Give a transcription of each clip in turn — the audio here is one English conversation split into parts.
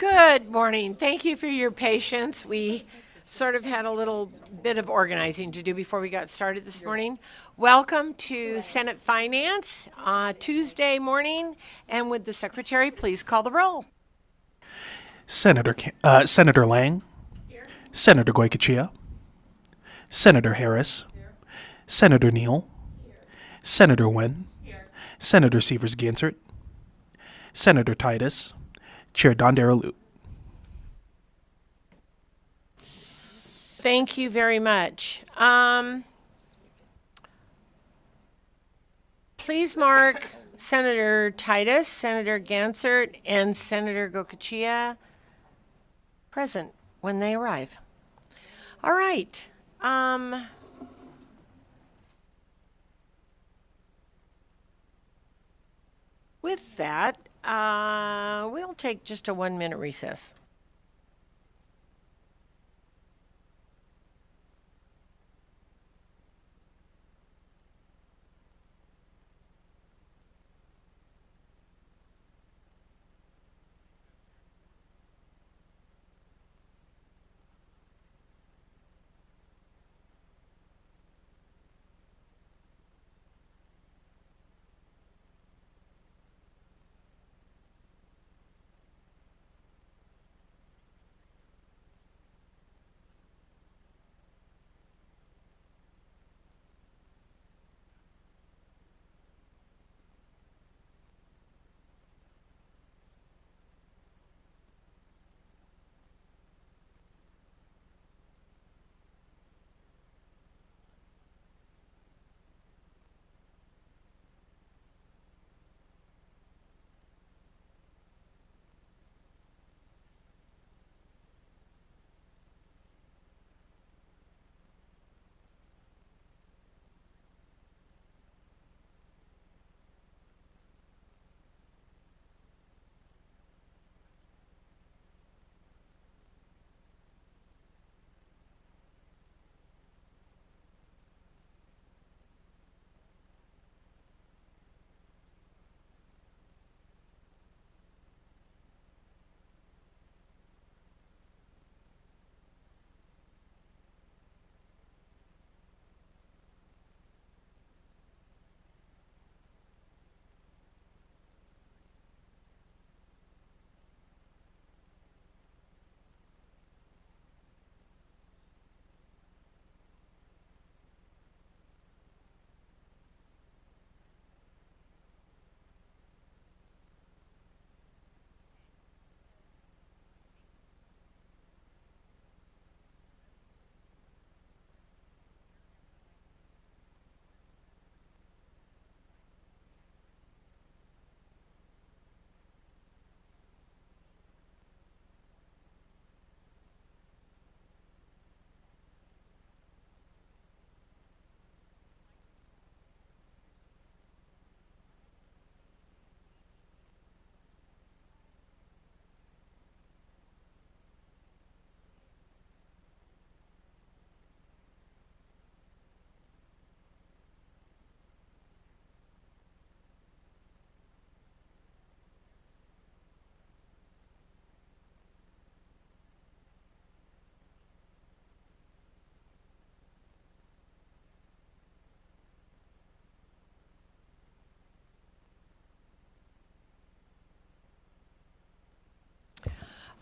Good morning. Thank you for your patience. We sort of had a little bit of organizing to do before we got started this morning. Welcome to Senate Finance Tuesday morning. And would the secretary please call the roll? Senator Lang, Senator Goycochea, Senator Harris, Senator Neal, Senator Nguyen, Senator Severs Gansert, Senator Titus, Chair Don Darrell. Thank you very much. Please mark Senator Titus, Senator Gansert, and Senator Goycochea present when they arrive. All right. With that, we'll take just a 1-minute recess.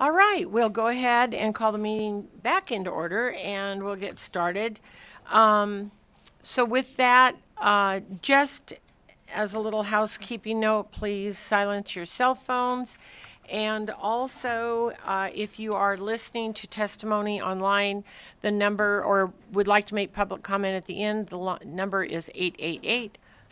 All right, we'll go ahead and call the meeting back into order and we'll get started. So with that, just as a little housekeeping note, please silence your cell phones. And also, if you are listening to testimony online, the number, or would like to make public comment at the end, the number is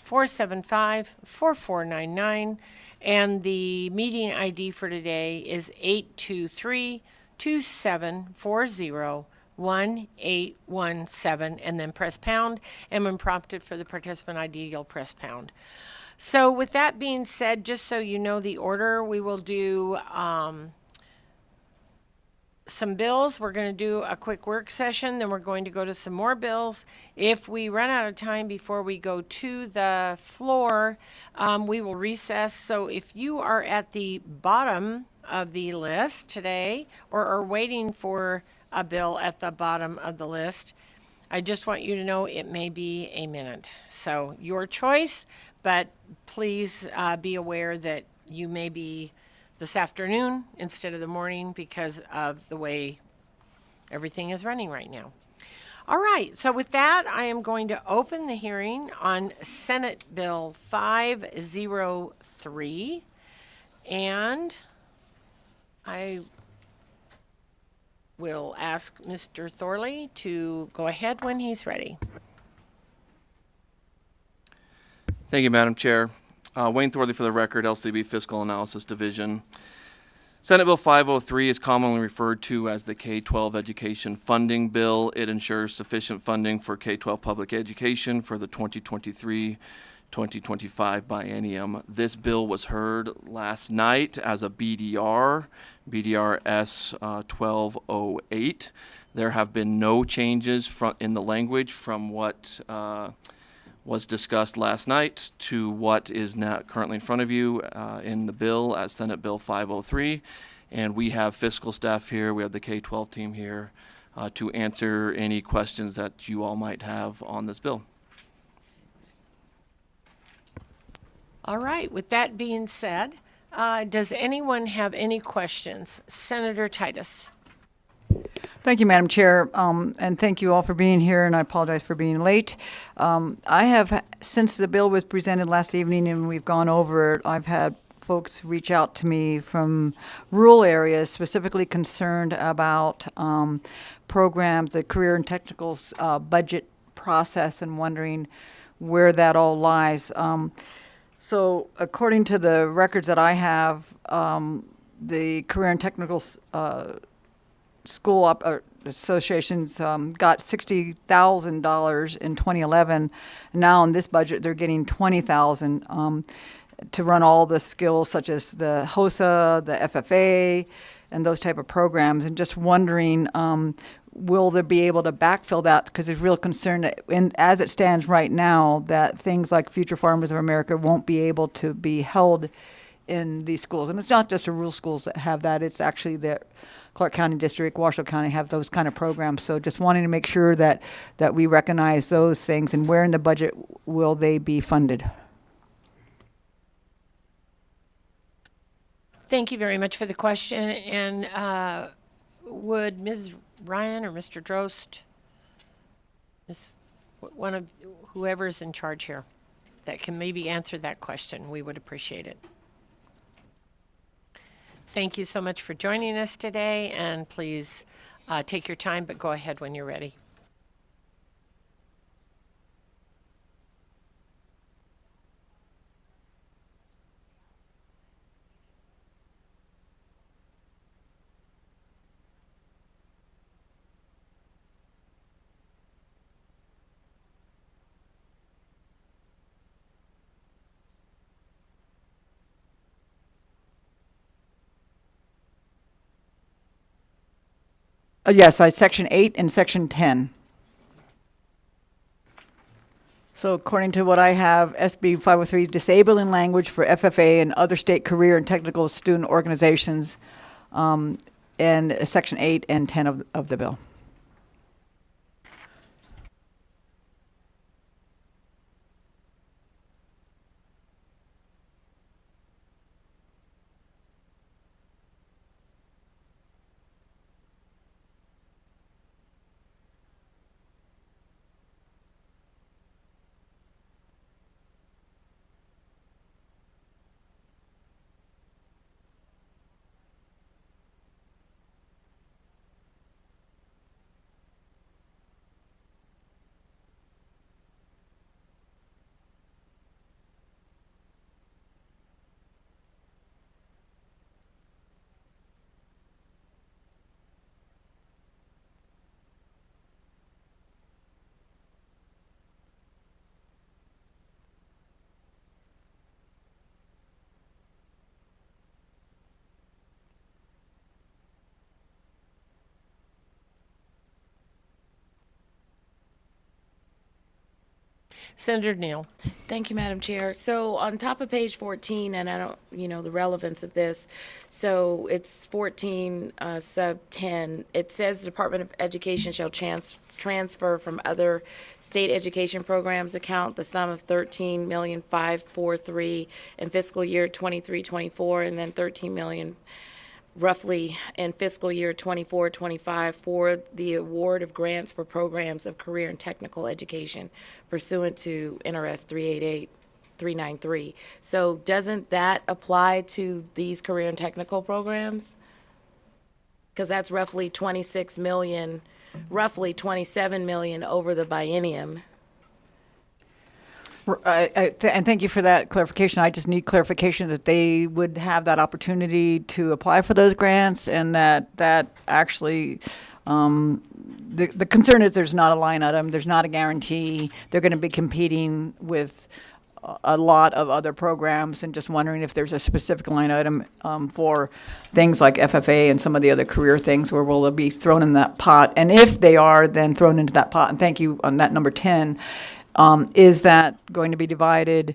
888-475-4499. And the meeting ID for today is 823-2740-1817, and then press pound. And when prompted for the participant ID, you'll press pound. So with that being said, just so you know the order, we will do some bills. We're going to do a quick work session, then we're going to go to some more bills. If we run out of time before we go to the floor, we will recess. So if you are at the bottom of the list today, or are waiting for a bill at the bottom of the list, I just want you to know it may be a minute. So your choice, but please be aware that you may be this afternoon instead of the morning because of the way everything is running right now. All right, so with that, I am going to open the hearing on Senate Bill 503. And I will ask Mr. Thorley to go ahead when he's ready. Thank you, Madam Chair. Wayne Thorley for the record, LCB Fiscal Analysis Division. Senate Bill 503 is commonly referred to as the K-12 Education Funding Bill. It ensures sufficient funding for K-12 public education for the 2023-2025 biennium. This bill was heard last night as a BDR S 1208. There have been no changes in the language from what was discussed last night to what is now currently in front of you in the bill as Senate Bill 503. And we have fiscal staff here, we have the K-12 team here to answer any questions that you all might have on this bill. All right, with that being said, does anyone have any questions? Senator Titus. Thank you, Madam Chair, and thank you all for being here, and I apologize for being late. I have, since the bill was presented last evening and we've gone over it, I've had folks reach out to me from rural areas specifically concerned about programs, the career and technical budget process, and wondering where that all lies. So according to the records that I have, the career and technical school associations got $60,000 in 2011. Now in this budget, they're getting $20,000 to run all the skills such as the HOSA, the FFA, and those type of programs. And just wondering, will they be able to backfill that? Because there's real concern that, as it stands right now, that things like Future Farmers of America won't be able to be held in these schools. And it's not just the rural schools that have that. It's actually the Clark County District, Washoe County have those kind of programs. So just wanting to make sure that we recognize those things, and where in the budget will they be funded? Thank you very much for the question. And would Ms. Ryan or Mr. Drost, one of whoever's in charge here, that can maybe answer that question, we would appreciate it. Thank you so much for joining us today, and please take your time, but go ahead when you're ready. Yes, Section 8 and Section 10. So according to what I have, SB 503, disabling language for FFA and other state career and technical student organizations, and Section 8 and 10 of the bill. Senator Neal. Thank you, Madam Chair. So on top of page 14, and I don't, the relevance of this, so it's 14 sub 10. It says the Department of Education shall transfer from other state education programs account the sum of 13,543 in fiscal year 23-24, and then 13 million roughly in fiscal year 24-25 for the award of grants for programs of career and technical education pursuant to NRS 388-393. So doesn't that apply to these career and technical programs? Because that's roughly 26 million, roughly 27 million over the biennium. And thank you for that clarification. I just need clarification that they would have that opportunity to apply for those grants, and that actually, the concern is there's not a line item, there's not a guarantee. They're going to be competing with a lot of other programs, and just wondering if there's a specific line item for things like FFA and some of the other career things where will they be thrown in that pot? And if they are then thrown into that pot, and thank you on that number 10, is that going to be divided?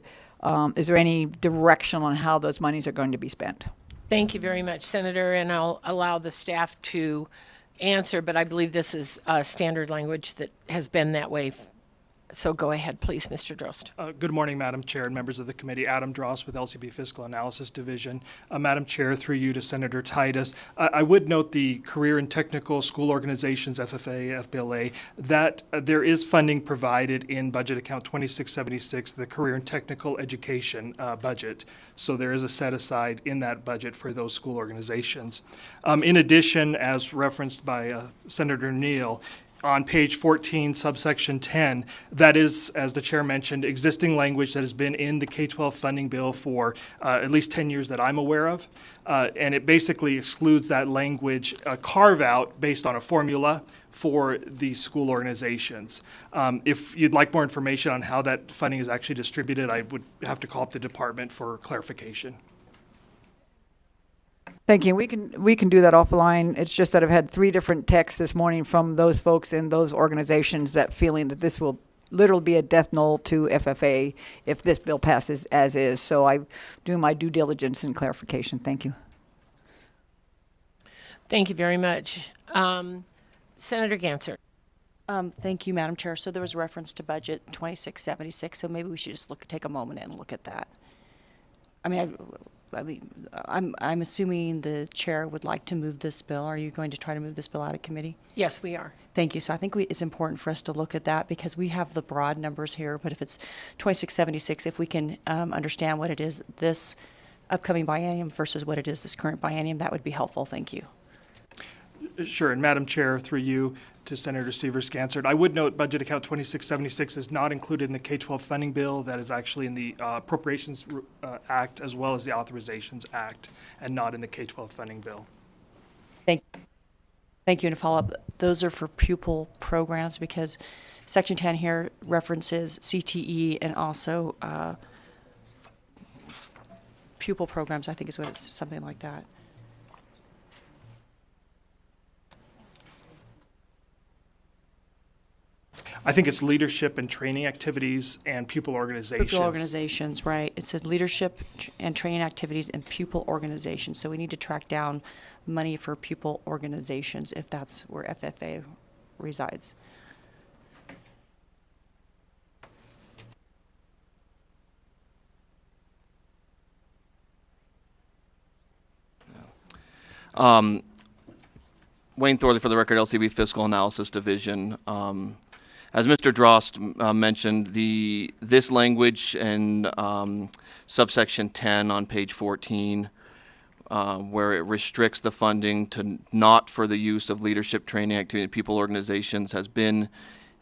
Is there any direction on how those monies are going to be spent? Thank you very much, Senator, and I'll allow the staff to answer, but I believe this is standard language that has been that way. So go ahead, please, Mr. Drost. Good morning, Madam Chair and members of the committee. Adam Drost with LCB Fiscal Analysis Division. Madam Chair, through you to Senator Titus. I would note the Career and Technical School Organizations, FFA, FBLA, that there is funding provided in budget account 2676, the Career and Technical Education budget. So there is a set aside in that budget for those school organizations. In addition, as referenced by Senator Neal, on page 14, subsection 10, that is, as the chair mentioned, existing language that has been in the K-12 funding bill for at least 10 years that I'm aware of. And it basically excludes that language carve out based on a formula for the school organizations. If you'd like more information on how that funding is actually distributed, I would have to call up the department for clarification. Thank you. We can do that offline. It's just that I've had 3 different texts this morning from those folks in those organizations that feeling that this will literally be a death knell to FFA if this bill passes as is. So I do my due diligence and clarification. Thank you. Thank you very much. Senator Ganser. Thank you, Madam Chair. So there was reference to budget 2676, so maybe we should just take a moment and look at that. I'm assuming the chair would like to move this bill. Are you going to try to move this bill out of committee? Yes, we are. Thank you. So I think it's important for us to look at that because we have the broad numbers here, but if it's 2676, if we can understand what it is this upcoming biennium versus what it is this current biennium, that would be helpful. Thank you. Sure, and Madam Chair, through you to Senator Severs-Gansert, I would note budget account 2676 is not included in the K-12 funding bill. That is actually in the Appropriations Act as well as the Authorizations Act, and not in the K-12 funding bill. Thank you. And to follow up, those are for pupil programs because Section 10 here references CTE and also pupil programs, I think is what it's, something like that. I think it's leadership and training activities and pupil organizations. Pupil organizations, right. It said leadership and training activities and pupil organizations. So we need to track down money for pupil organizations if that's where FFA resides. Wayne Thorley for the record, LCB Fiscal Analysis Division. As Mr. Drost mentioned, this language in subsection 10 on page 14, where it restricts the funding to not for the use of leadership training activity and people organizations, has been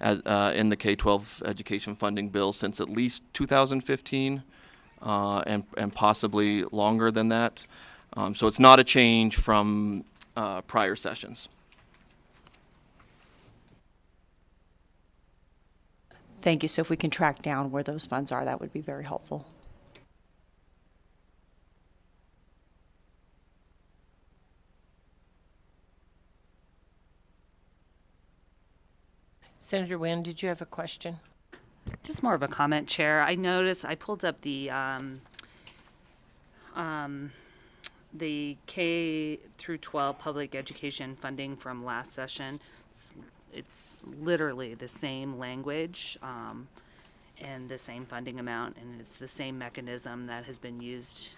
in the K-12 education funding bill since at least 2015, and possibly longer than that. So it's not a change from prior sessions. Thank you. So if we can track down where those funds are, that would be very helpful. Senator Wynn, did you have a question? Just more of a comment, Chair. I noticed, I pulled up the K through 12 public education funding from last session. It's literally the same language, and the same funding amount, and it's the same mechanism that has been used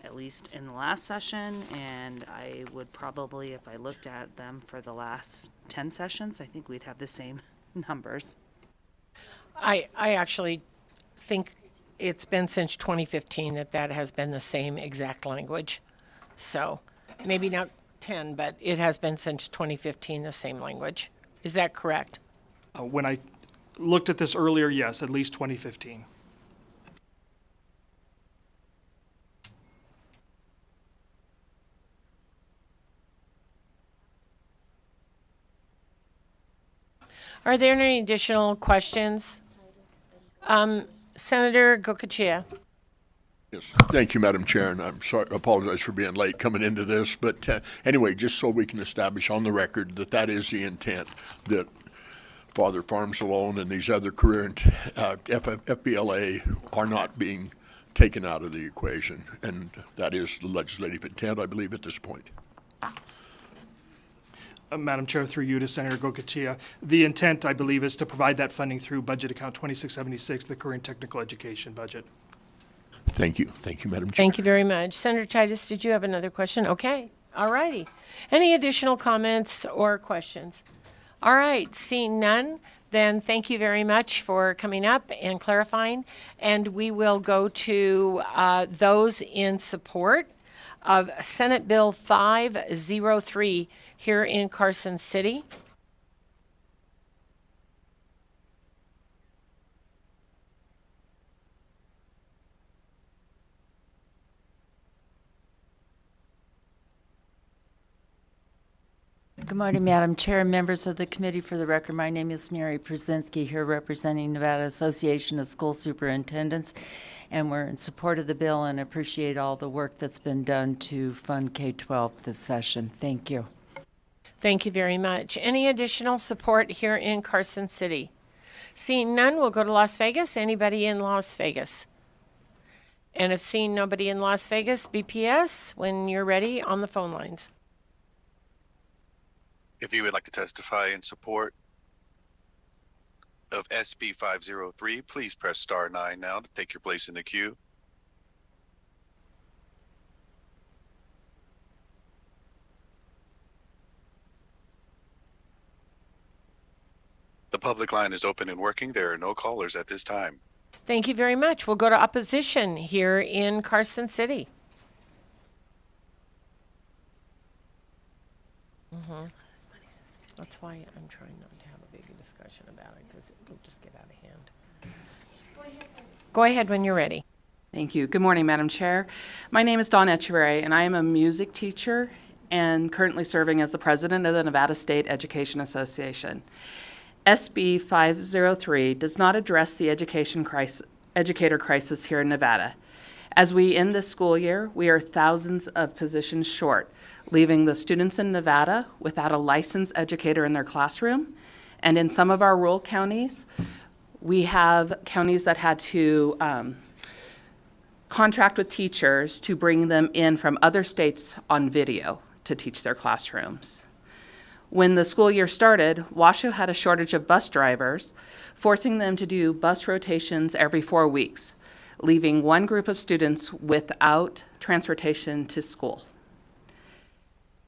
at least in the last session, and I would probably, if I looked at them for the last 10 sessions, I think we'd have the same numbers. I actually think it's been since 2015 that has been the same exact language. So maybe not 10, but it has been since 2015 the same language. Is that correct? When I looked at this earlier, yes, at least 2015. Are there any additional questions? Senator Gokachia. Yes, thank you, Madam Chair, and I'm sorry, apologize for being late coming into this, but anyway, just so we can establish on the record that that is the intent, that Father Farms Alone and these other career and FBLA are not being taken out of the equation, and that is the legislative intent, I believe, at this point. Madam Chair, through you to Senator Gokachia, the intent, I believe, is to provide that funding through budget account 2676, the career and technical education budget. Thank you, Madam Chair. Thank you very much. Senator Titus, did you have another question? Okay, all righty. Any additional comments or questions? All right, seeing none, then thank you very much for coming up and clarifying. And we will go to those in support of Senate Bill 503 here in Carson City. Good morning, Madam Chair and members of the committee. For the record, my name is Mary Przinski, here representing Nevada Association of School Superintendents, and we're in support of the bill and appreciate all the work that's been done to fund K-12 this session. Thank you. Thank you very much. Any additional support here in Carson City? Seeing none, we'll go to Las Vegas. Anybody in Las Vegas? And if seeing nobody in Las Vegas, BPS, when you're ready, on the phone lines. If you would like to testify in support of SB 503, please press star 9 now to take your place in the queue. The public line is open and working. There are no callers at this time. Thank you very much. We'll go to opposition here in Carson City. That's why I'm trying not to have a big discussion about it, because it'll just get out of hand. Go ahead when you're ready. Thank you. Good morning, Madam Chair. My name is Dawn Echeverry, and I am a music teacher and currently serving as the president of the Nevada State Education Association. SB 503 does not address the educator crisis here in Nevada. As we end this school year, we are thousands of positions short, leaving the students in Nevada without a licensed educator in their classroom. And in some of our rural counties, we have counties that had to contract with teachers to bring them in from other states on video to teach their classrooms. When the school year started, Washoe had a shortage of bus drivers, forcing them to do bus rotations every 4 weeks, leaving one group of students without transportation to school.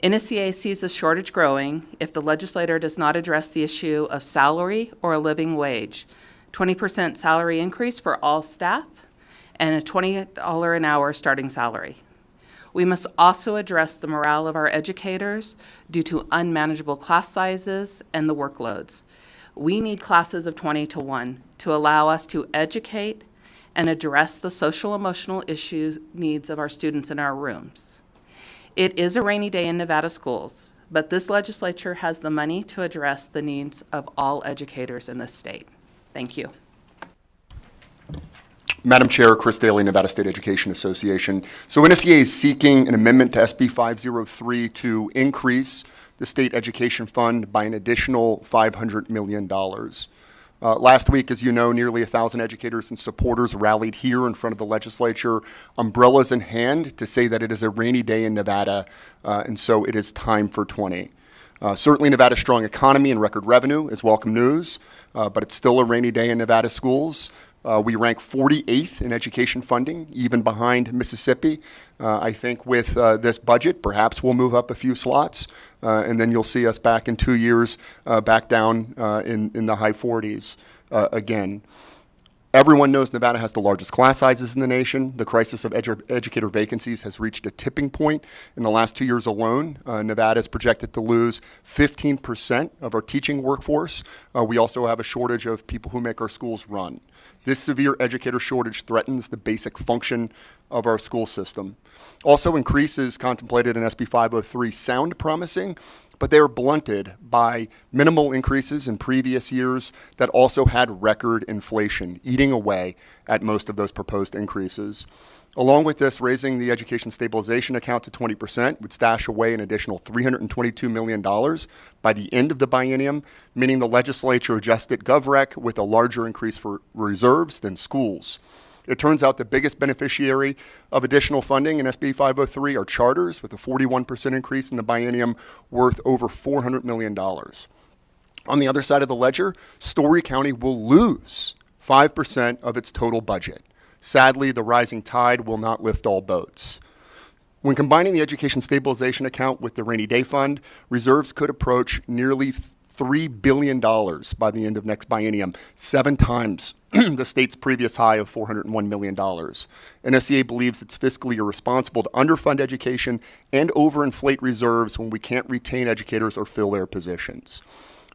NSCA sees the shortage growing if the legislator does not address the issue of salary or a living wage, 20% salary increase for all staff, and a $20 an hour starting salary. We must also address the morale of our educators due to unmanageable class sizes and the workloads. We need classes of 20 to 1 to allow us to educate and address the social emotional issues needs of our students in our rooms. It is a rainy day in Nevada schools, but this legislature has the money to address the needs of all educators in this state. Thank you. Madam Chair, Chris Daly, Nevada State Education Association. So NSCA is seeking an amendment to SB 503 to increase the state education fund by an additional $500 million. Last week, as you know, nearly 1,000 educators and supporters rallied here in front of the legislature, umbrellas in hand, to say that it is a rainy day in Nevada, and so it is time for 20. Certainly, Nevada's strong economy and record revenue is welcome news, but it's still a rainy day in Nevada schools. We rank 48th in education funding, even behind Mississippi. I think with this budget, perhaps we'll move up a few slots, and then you'll see us back in 2 years, back down in the high 40s again. Everyone knows Nevada has the largest class sizes in the nation. The crisis of educator vacancies has reached a tipping point. In the last 2 years alone, Nevada is projected to lose 15% of our teaching workforce. We also have a shortage of people who make our schools run. This severe educator shortage threatens the basic function of our school system. Also, increases contemplated in SB 503 sound promising, but they are blunted by minimal increases in previous years that also had record inflation eating away at most of those proposed increases. Along with this, raising the education stabilization account to 20% would stash away an additional $322 million by the end of the biennium, meaning the legislature adjusted GovRec with a larger increase for reserves than schools. It turns out the biggest beneficiary of additional funding in SB 503 are charters, with a 41% increase in the biennium worth over $400 million. On the other side of the ledger, Story County will lose 5% of its total budget. Sadly, the rising tide will not lift all boats. When combining the education stabilization account with the rainy day fund, reserves could approach nearly $3 billion by the end of next biennium, 7 times the state's previous high of $401 million. NSCA believes it's fiscally irresponsible to underfund education and overinflate reserves when we can't retain educators or fill their positions.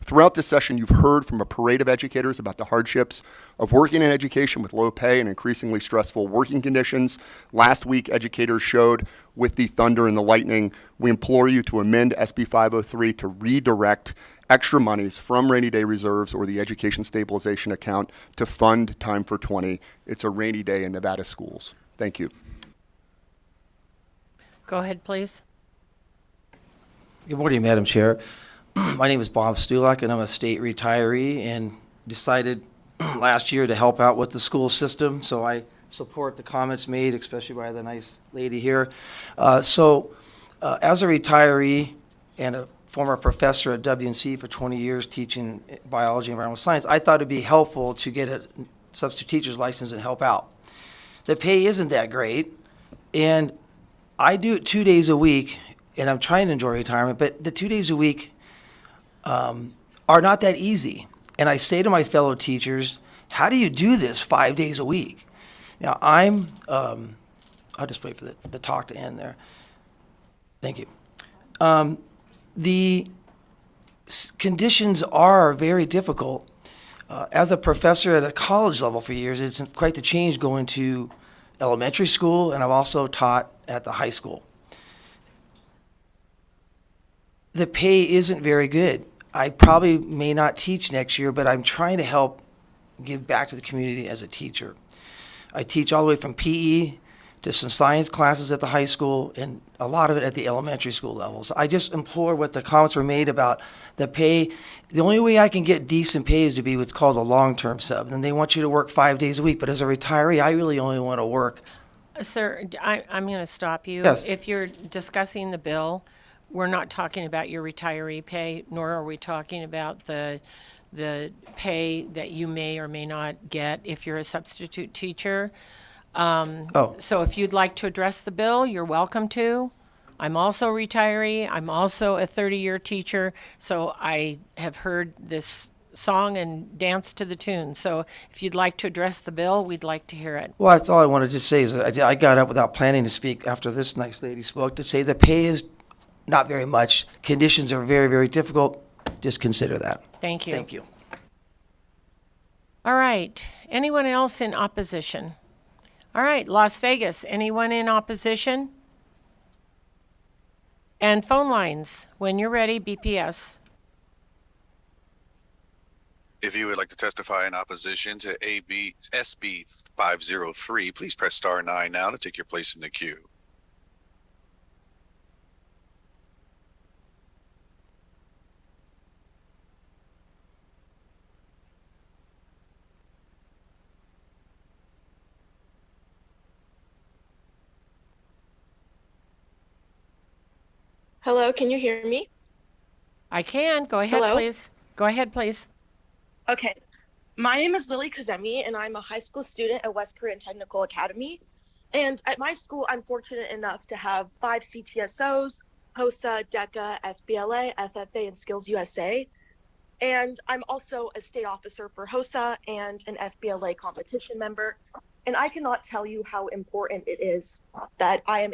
Throughout this session, you've heard from a parade of educators about the hardships of working in education with low pay and increasingly stressful working conditions. Last week, educators showed with the thunder and the lightning. We implore you to amend SB 503 to redirect extra monies from rainy day reserves or the education stabilization account to fund Time for 20. It's a rainy day in Nevada schools. Thank you. Go ahead, please. Good morning, Madam Chair. My name is Bob Stulak, and I'm a state retiree and decided last year to help out with the school system, so I support the comments made, especially by the nice lady here. As a retiree and a former professor at WNC for 20 years teaching biology and environmental science, I thought it'd be helpful to get a substitute teacher's license and help out. The pay isn't that great, and I do it 2 days a week, and I'm trying to enjoy retirement, but the 2 days a week are not that easy. And I say to my fellow teachers, how do you do this 5 days a week? Now, I'll just wait for the talk to end there. Thank you. The conditions are very difficult. As a professor at a college level for years, it's quite the change going to elementary school, and I've also taught at the high school. The pay isn't very good. I probably may not teach next year, but I'm trying to help give back to the community as a teacher. I teach all the way from PE to some science classes at the high school and a lot of it at the elementary school levels. I just implore what the comments were made about the pay. The only way I can get decent pay is to be what's called a long-term sub. And they want you to work 5 days a week, but as a retiree, I really only want to work. Sir, I'm going to stop you. Yes. If you're discussing the bill, we're not talking about your retiree pay, nor are we talking about the pay that you may or may not get if you're a substitute teacher. So if you'd like to address the bill, you're welcome to. I'm also a retiree. I'm also a 30-year teacher, so I have heard this song and danced to the tune. So if you'd like to address the bill, we'd like to hear it. Well, that's all I wanted to say is I got up without planning to speak after this nice lady spoke to say the pay is not very much. Conditions are very, very difficult. Just consider that. Thank you. Thank you. All right. Anyone else in opposition? All right, Las Vegas, anyone in opposition? And phone lines, when you're ready, BPS. If you would like to testify in opposition to SB 503, please press star 9 now to take your place in the queue. Hello, can you hear me? I can. Go ahead, Hello? please. Go ahead, please. Okay. My name is Lily Kazemi, and I'm a high school student at West Korean Technical Academy. And at my school, I'm fortunate enough to have 5 CTSOs, HOSA, DECA, FBLA, FFA, and Skills USA. And I'm also a state officer for HOSA and an FBLA competition member. And I cannot tell you how important it is that I'm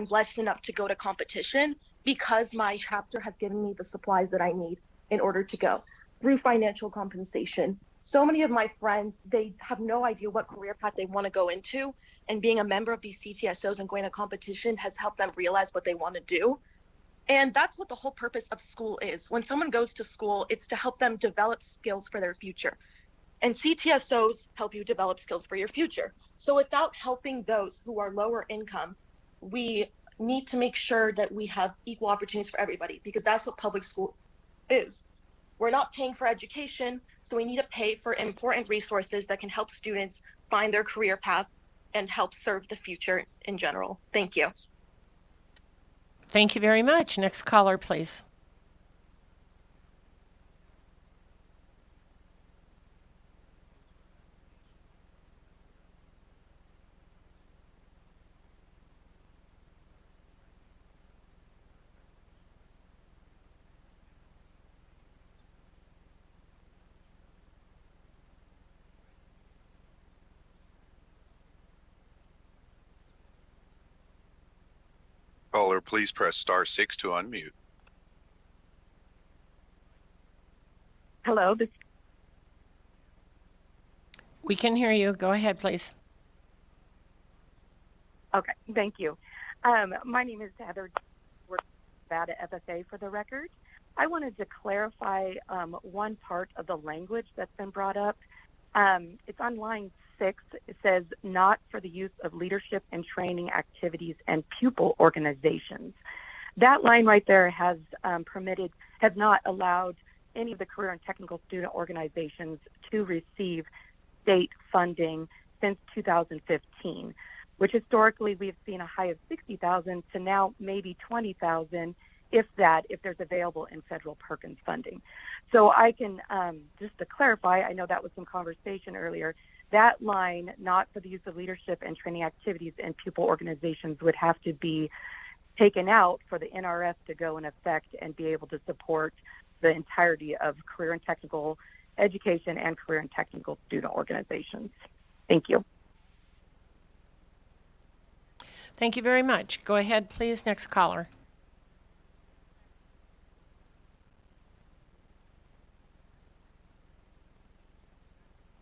blessed enough to go to competition because my chapter has given me the supplies that I need in order to go through financial compensation. So many of my friends, they have no idea what career path they want to go into. And being a member of these CTSOs and going to competition has helped them realize what they want to do. And that's what the whole purpose of school is. When someone goes to school, it's to help them develop skills for their future. And CTSOs help you develop skills for your future. So without helping those who are lower income, we need to make sure that we have equal opportunities for everybody, because that's what public school is. We're not paying for education, so we need to pay for important resources that can help students find their career path and help serve the future in general. Thank you. Thank you very much. Next caller, please. Caller, please press *6 to unmute. Hello, We can hear you. Go ahead, please. okay, thank you. My name is Heather, Nevada FFA for the record. I wanted to clarify one part of the language that's been brought up. It's on line 6. It says, not for the use of leadership and training activities and pupil organizations. That line right there has not allowed any of the career and technical student organizations to receive state funding since 2015, which historically we've seen a high of 60,000 to now maybe 20,000, if there's available in federal Perkins funding. So I can, just to clarify, I know that was some conversation earlier, that line, not for the use of leadership and training activities and pupil organizations, would have to be taken out for the NRF to go in effect and be able to support the entirety of career and technical education and career and technical student organizations. Thank you. Thank you very much. Go ahead, please. Next caller.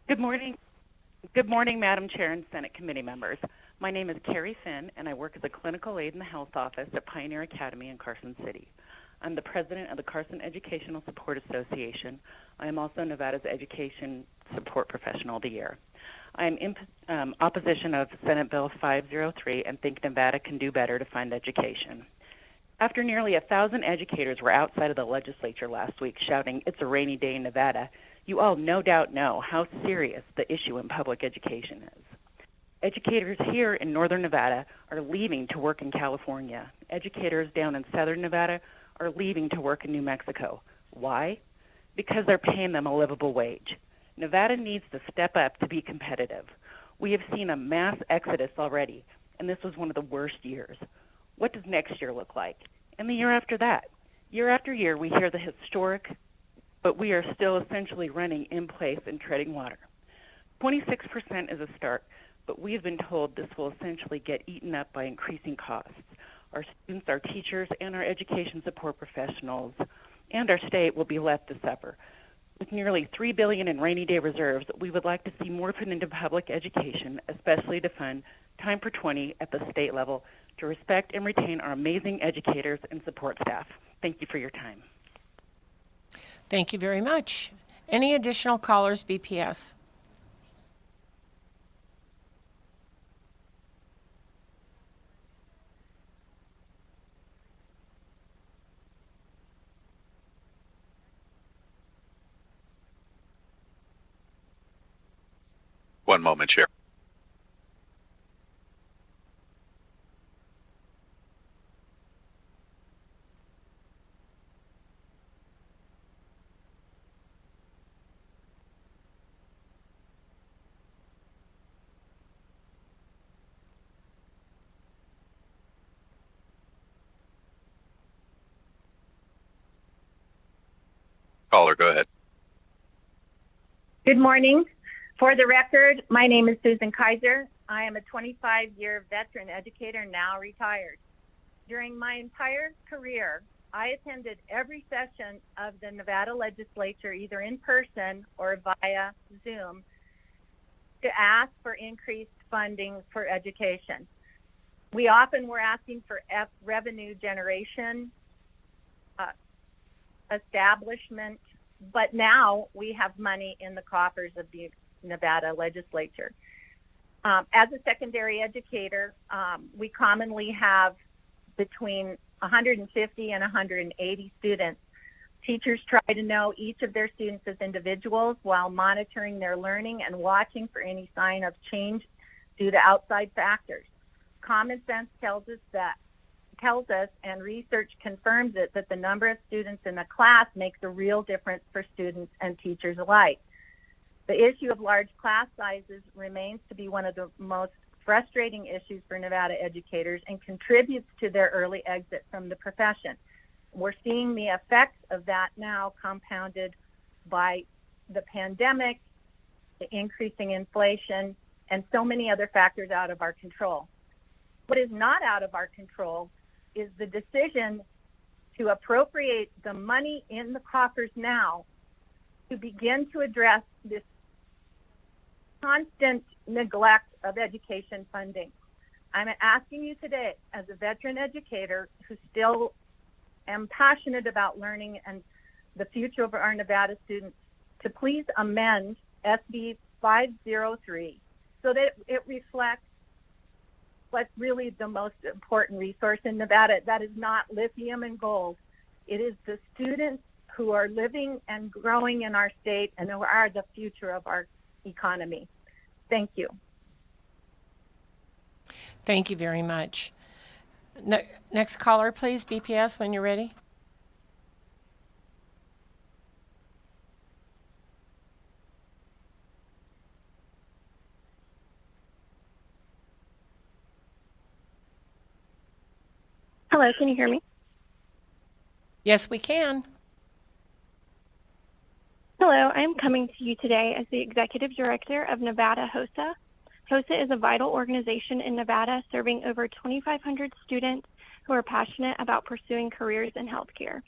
Good morning. Good morning, Madam Chair and Senate committee members. My name is Carrie Finn, and I work as a clinical aide in the health office at Pioneer Academy in Carson City. I'm the president of the Carson Educational Support Association. I am also Nevada's Education Support Professional of the Year. I am in opposition of Senate Bill 503 and think Nevada can do better to fund education. After nearly 1,000 educators were outside of the legislature last week shouting, "It's a rainy day in Nevada," you all no doubt know how serious the issue in public education is. Educators here in northern Nevada are leaving to work in California. Educators down in southern Nevada are leaving to work in New Mexico. Why? Because they're paying them a livable wage. Nevada needs to step up to be competitive. We have seen a mass exodus already, and this was one of the worst years. What does next year look like? And the year after that? Year after year, we hear the historic, but we are still essentially running in place and treading water. 26% is a start, but we have been told this will essentially get eaten up by increasing costs. Our students, our teachers, and our education support professionals and our state will be left to suffer. With nearly $3 billion in rainy day reserves, we would like to see more put into public education, especially to fund Time for 20 at the state level to respect and retain our amazing educators and support staff. Thank you for your time. Thank you very much. Any additional callers, BPS? One moment, Chair. caller. Go ahead. Good morning. For the record, my name is Susan Kaiser. I am a 25-year veteran educator, now retired. During my entire career, I attended every session of the Nevada Legislature, either in person or via Zoom, to ask for increased funding for education. We often were asking for revenue generation, establishment, but now we have money in the coffers of the Nevada Legislature. As a secondary educator, we commonly have between 150 and 180 students. Teachers try to know each of their students as individuals while monitoring their learning and watching for any sign of change due to outside factors. Common sense tells us and research confirms it that the number of students in a class makes a real difference for students and teachers alike. The issue of large class sizes remains to be one of the most frustrating issues for Nevada educators and contributes to their early exit from the profession. We're seeing the effects of that now, compounded by the pandemic, the increasing inflation, and so many other factors out of our control. What is not out of our control is the decision to appropriate the money in the coffers now to begin to address this constant neglect of education funding. I'm asking you today, as a veteran educator who still am passionate about learning and the future of our Nevada students, to please amend SB 503 so that it reflects what's really the most important resource in Nevada. That is not lithium and gold. It is the students who are living and growing in our state and who are the future of our economy. Thank you. Thank you very much. Next caller, please, BPS, when you're ready. Hello, can you hear me? Yes, we can. Hello, I am coming to you today as the Executive Director of Nevada HOSA. HOSA is a vital organization in Nevada serving over 2,500 students who are passionate about pursuing careers in healthcare.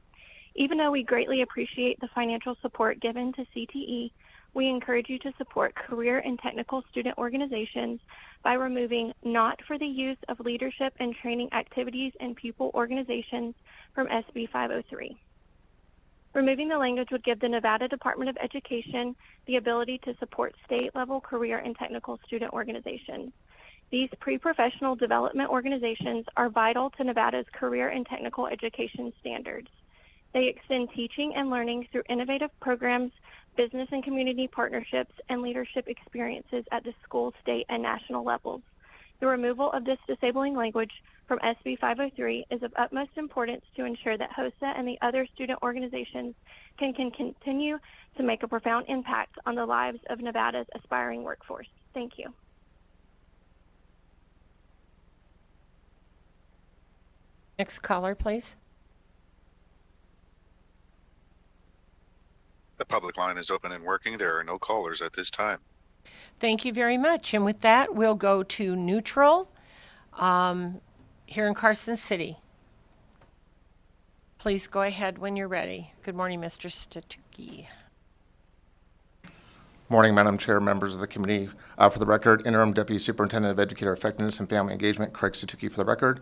Even though we greatly appreciate the financial support given to CTE, we encourage you to support career and technical student organizations by removing "not for the use of leadership and training activities in pupil organizations" from SB 503. Removing the language would give the Nevada Department of Education the ability to support state-level career and technical student organizations. These pre-professional development organizations are vital to Nevada's career and technical education standards. They extend teaching and learning through innovative programs, business and community partnerships, and leadership experiences at the school, state, and national levels. The removal of this disabling language from SB 503 is of utmost importance to ensure that HOSA and the other student organizations can continue to make a profound impact on the lives of Nevada's aspiring workforce. Thank you. Next caller, please. The public line is open and working. There are no callers at this time. Thank you very much. And with that, we'll go to neutral here in Carson City. Please go ahead when you're ready. Good morning, Mr. Statuki. Morning, Madam Chair, members of the committee. For the record, Interim Deputy Superintendent of Educator Effectiveness and Family Engagement, Craig Statuki for the record.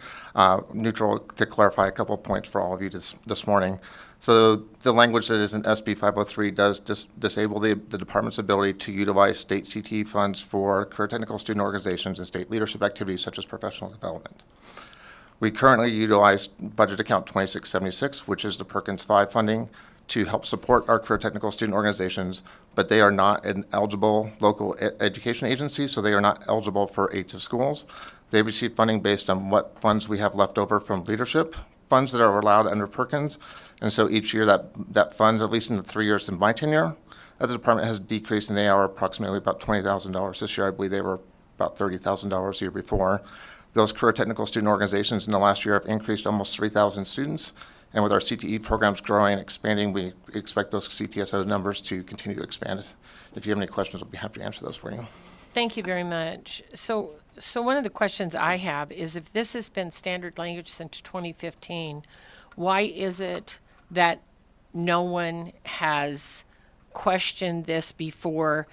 Neutral to clarify a couple of points for all of you this morning. So the language that is in SB 503 does disable the department's ability to utilize state CTE funds for career technical student organizations and state leadership activities such as professional development. We currently utilize budget account 2676, which is the Perkins 5 funding, to help support our career technical student organizations, but they are not an eligible local education agency, so they are not eligible for aid to schools. They receive funding based on what funds we have left over from leadership funds that are allowed under Perkins. And so each year that fund, at least in the 3 years in my tenure at the department, has decreased, and they are approximately about $20,000 this year. I believe they were about $30,000 the year before. Those career technical student organizations in the last year have increased almost 3,000 students, And with our CTE programs growing and expanding, we expect those CTSO numbers to continue to expand. If you have any questions, I'll be happy to answer those for you. Thank you very much. So one of the questions I have is, if this has been standard language since 2015, why is it that no one has questioned this before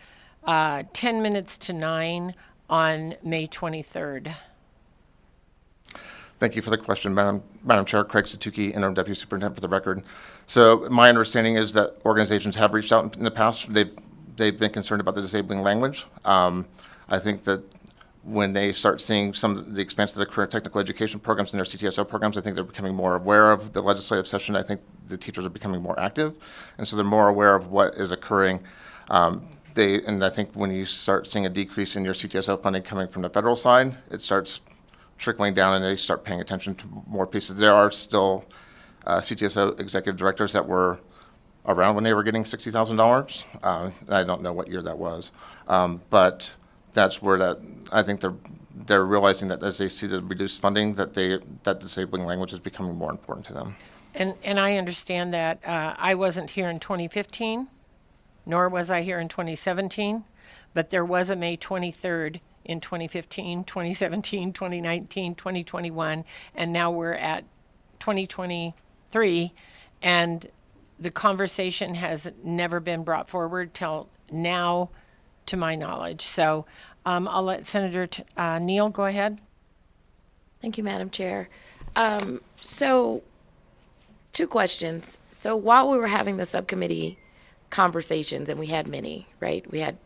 10 minutes to 9 on May 23rd? Thank you for the question, Madam Chair. Craig Satuki, Interim Deputy Superintendent for the record. So my understanding is that organizations have reached out in the past. They've been concerned about the disabling language. I think that when they start seeing some of the expanse of the career technical education programs and their CTSO programs, I think they're becoming more aware of the legislative session. I think the teachers are becoming more active, and so they're more aware of what is occurring. And I think when you start seeing a decrease in your CTSO funding coming from the federal side, it starts trickling down, and they start paying attention to more pieces. There are still CTSO executive directors that were around when they were getting $60,000. I don't know what year that was, but that's where I think they're realizing that as they see the reduced funding, that disabling language is becoming more important to them. And I understand that. I wasn't here in 2015, nor was I here in 2017, but there was a May 23rd in 2015, 2017, 2019, 2021, and now we're at 2023, and the conversation has never been brought forward till now, to my knowledge. So I'll let Senator Neal go ahead. Thank you, Madam Chair. So, two questions. So while we were having the subcommittee conversations, and we had many, right? We had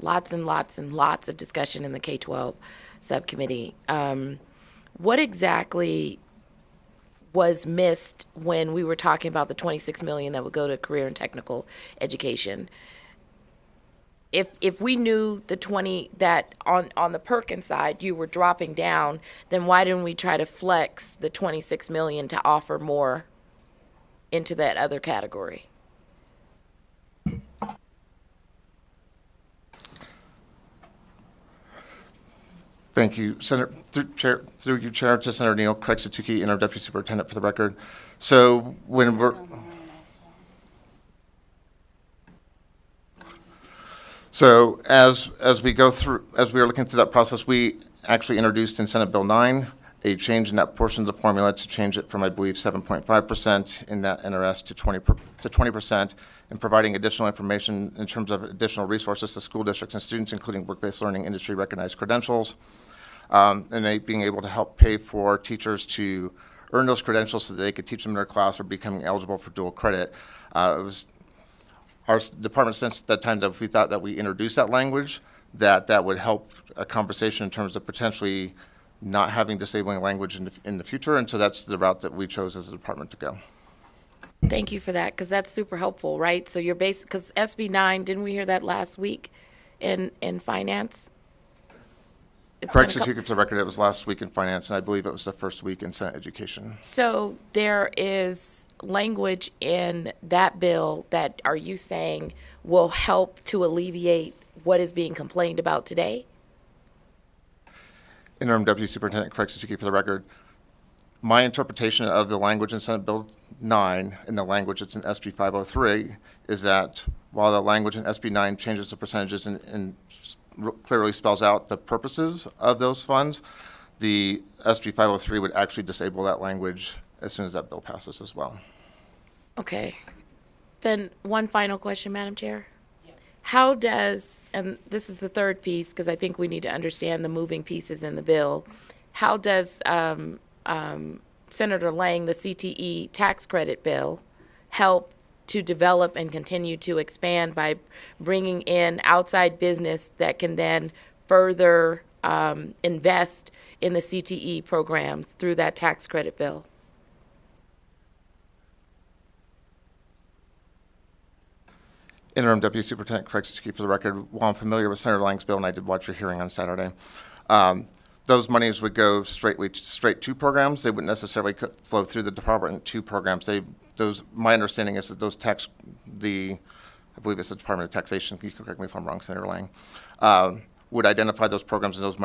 lots and lots and lots of discussion in the K-12 subcommittee. What exactly was missed when we were talking about the $26 million that would go to career and technical education? If we knew the 20 that on the Perkins side you were dropping down, then why didn't we try to flex the $26 million to offer more into that other category? Thank you, Senator. Through you, Chair, to Senator Neal. Craig Satuki, Interim Deputy Superintendent for the record. So when we're So as we are looking through that process, we actually introduced in Senate Bill 9 a change in that portion of the formula to change it from, I believe, 7.5% in that NRS to 20%, and providing additional information in terms of additional resources to school districts and students, including work-based learning, industry-recognized credentials, and they being able to help pay for teachers to earn those credentials so that they could teach them in their class or becoming eligible for dual credit. It was our department since that time that we thought that we introduced that language, that would help a conversation in terms of potentially not having disabling language in the future, and so that's the route that we chose as a department to go. Thank you for that, because that's super helpful, right? So you're because SB 9, didn't we hear that last week in finance? Correct, for the record, it was last week in finance, and I believe it was the first week in Senate Education. So there is language in that bill that, are you saying, will help to alleviate what is being complained about today? Interim Deputy Superintendent Craig Satuki for the record. My interpretation of the language in Senate Bill 9 and the language that's in SB 503 is that while the language in SB 9 changes the percentages and clearly spells out the purposes of those funds, the SB 503 would actually disable that language as soon as that bill passes as well. Okay. Then one final question, Madam Chair. How does, and this is the third piece, because I think we need to understand the moving pieces in the bill, how does Senator Lang, the CTE tax credit bill, help to develop and continue to expand by bringing in outside business that can then further invest in the CTE programs through that tax credit bill? Interim Deputy Superintendent Craig Satuki for the record. While I'm familiar with Senator Lang's bill, and I did watch your hearing on Saturday, those monies would go straight to programs. They wouldn't necessarily flow through the department to programs. My understanding is that I believe it's the Department of Taxation, you can correct me if I'm wrong, Senator Lang, would identify those programs, and those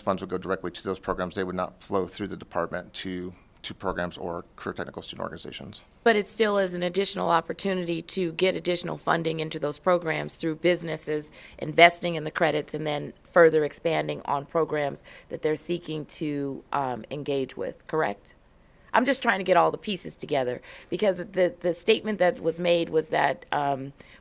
funds would go directly to those programs. They would not flow through the department to to programs or career technical student organizations. But it still is an additional opportunity to get additional funding into those programs through businesses investing in the credits and then further expanding on programs that they're seeking to engage with, correct? I'm just trying to get all the pieces together because the statement that was made was that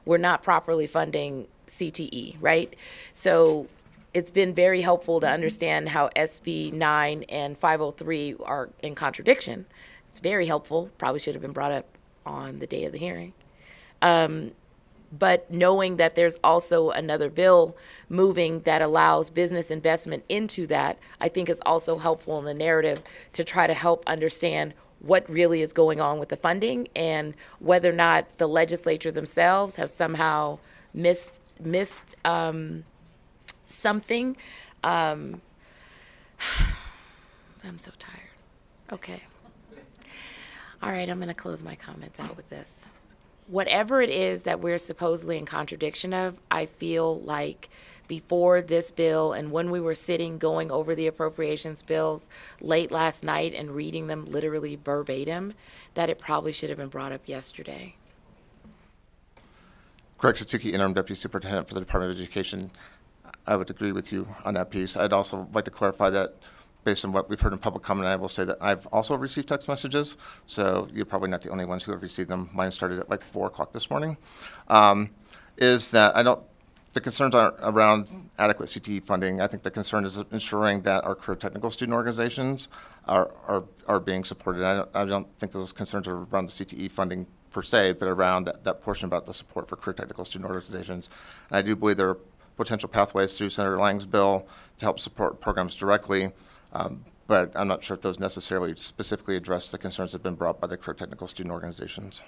we're not properly funding CTE, right? So it's been very helpful to understand how SB 9 and 503 are in contradiction. It's very helpful. Probably should have been brought up on the day of the hearing. But knowing that there's also another bill moving that allows business investment into that, I think is also helpful in the narrative to try to help understand what really is going on with the funding and whether or not the legislature themselves have somehow missed something. I'm so tired. Okay. All right, I'm going to close my comments out with this. Whatever it is that we're supposedly in contradiction of, I feel like before this bill and when we were sitting going over the appropriations bills late last night and reading them literally verbatim, that it probably should have been brought up yesterday. Greg Satsuki, Interim Deputy Superintendent for the Department of Education. I would agree with you on that piece. I'd also like to clarify that based on what we've heard in public comment, I will say that I've also received text messages, so you're probably not the only ones who have received them. Mine started at like 4 o'clock this morning. Is that the concerns aren't around adequate CTE funding. I think the concern is ensuring that our career technical student organizations are being supported. I don't think those concerns are around the CTE funding per se, but around that portion about the support for career technical student organizations. And I do believe there are potential pathways through Senator Lang's bill to help support programs directly, but I'm not sure if those necessarily specifically address the concerns that have been brought by the career technical student organizations.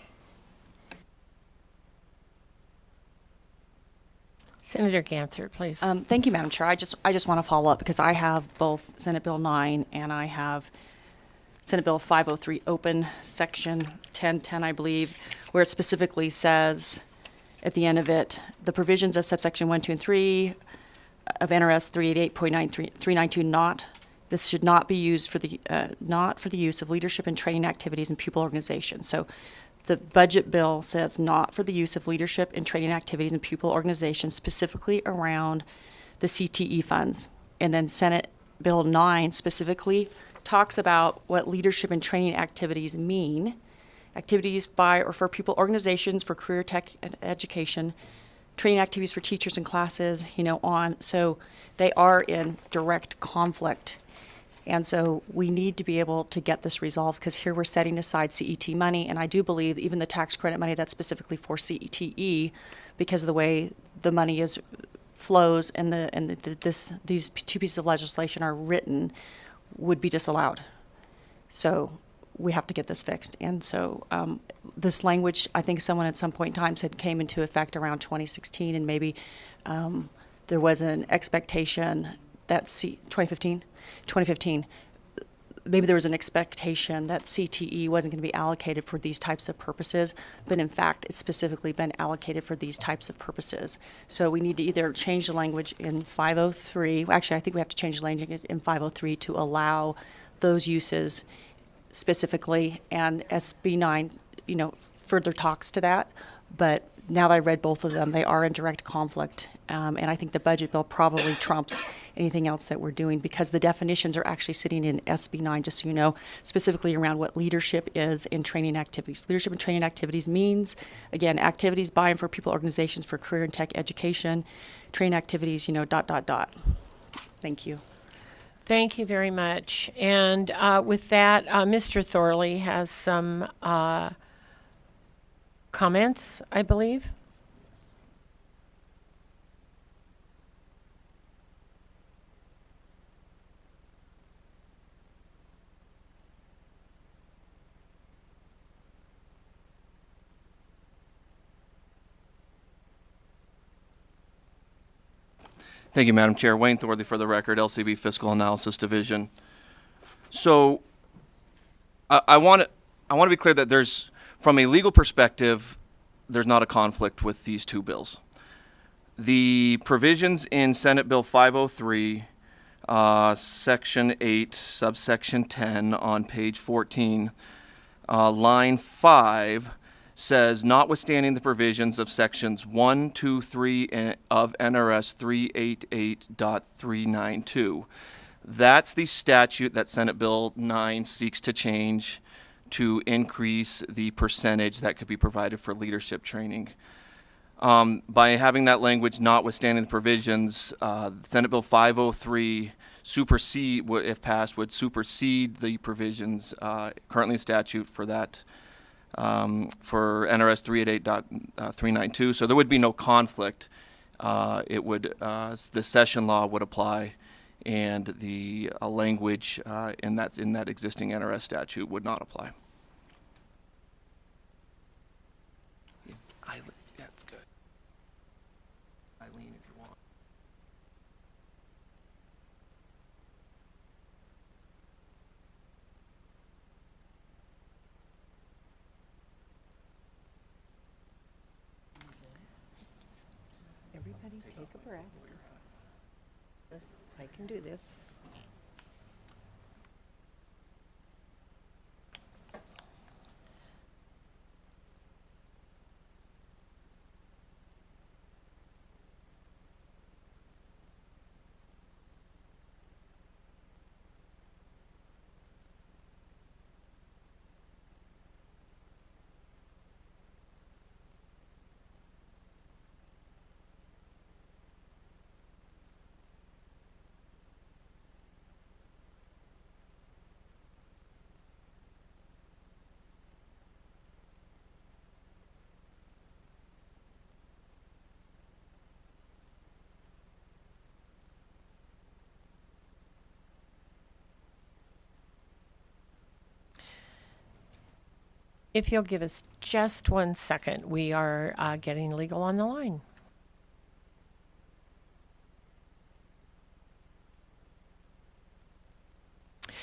Senator Ganser, please. Thank you, Madam Chair. I just want to follow up because I have both Senate Bill 9 and I have Senate Bill 503 open, section 1010, I believe, where it specifically says at the end of it, the provisions of subsection 1, 2, and 3 of NRS 388.392 this should not be used for the not for the use of leadership and training activities in pupil organizations. So the budget bill says not for the use of leadership and training activities in pupil organizations, specifically around the CTE funds. And then Senate Bill 9 specifically talks about what leadership and training activities mean. Activities by or for pupil organizations for career tech education, training activities for teachers and classes, on. So they are in direct conflict. And so we need to be able to get this resolved because here we're setting aside CET money, and I do believe even the tax credit money that's specifically for CETE, because of the way the money flows and these two pieces of legislation are written, would be disallowed. So we have to get this fixed. And so this language, I think someone at some point in time said came into effect around 2016, and maybe there was an expectation that 2015, maybe there was an expectation that CTE wasn't going to be allocated for these types of purposes, but in fact, it's specifically been allocated for these types of purposes. So we need to either change the language in 503, actually I think we have to change the language in 503 to allow those uses specifically, and SB 9, further talks to that, but now that I read both of them, they are in direct conflict, and I think the budget bill probably trumps anything else that we're doing because the definitions are actually sitting in SB 9, just so you know, specifically around what leadership is in training activities. Leadership and training activities means, again, activities by and for people organizations for career and tech education, training activities, Thank you. Thank you very much. And with that, Mr. Thorley has some comments, I believe. Thank you, Madam Chair. Wayne Thorley for the record, LCB Fiscal Analysis Division. So I want to be clear that there's, from a legal perspective, there's not a conflict with these two bills. The provisions in Senate Bill 503 Section 8, subsection 10 on page 14, line 5 says, notwithstanding the provisions of sections 1, 2, 3 of NRS 388.392. That's the statute that Senate Bill 9 seeks to change to increase the percentage that could be provided for leadership training. By having that language, notwithstanding the provisions, Senate Bill 503 if passed, would supersede the provisions currently in statute for that, for NRS 388.392. So there would be no conflict. The session law would apply, and the language in that existing NRS statute would not apply. That's good. Eileen, if you want. Everybody take a breath. I can do this. If you'll give us just 1 second, we are getting legal on the line.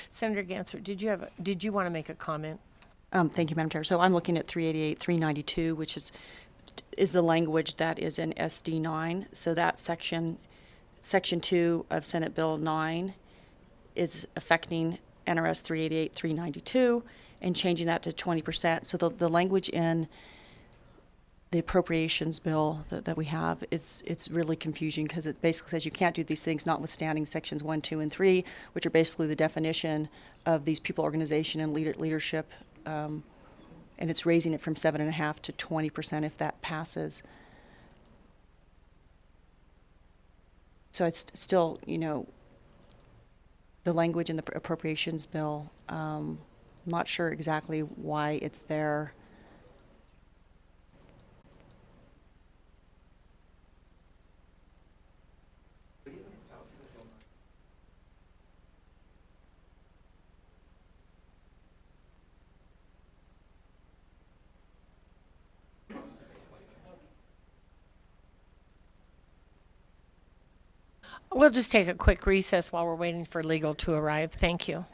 Senator Ganser, did you want to make a comment? Thank you, Madam Chair. So I'm looking at 388-392, which is the language that is in SD 9. So that section 2 of Senate Bill 9 is affecting NRS 388-392 and changing that to 20%. So the language in the appropriations bill that we have it's really confusing, because it basically says you can't do these things notwithstanding sections 1, 2, and 3, which are basically the definition of these people organization and leadership, and it's raising it from 7.5% to 20% if that passes. So it's still, the language in the appropriations bill, I'm not sure exactly why it's there. We'll just take a quick recess while we're waiting for legal to arrive. Thank you.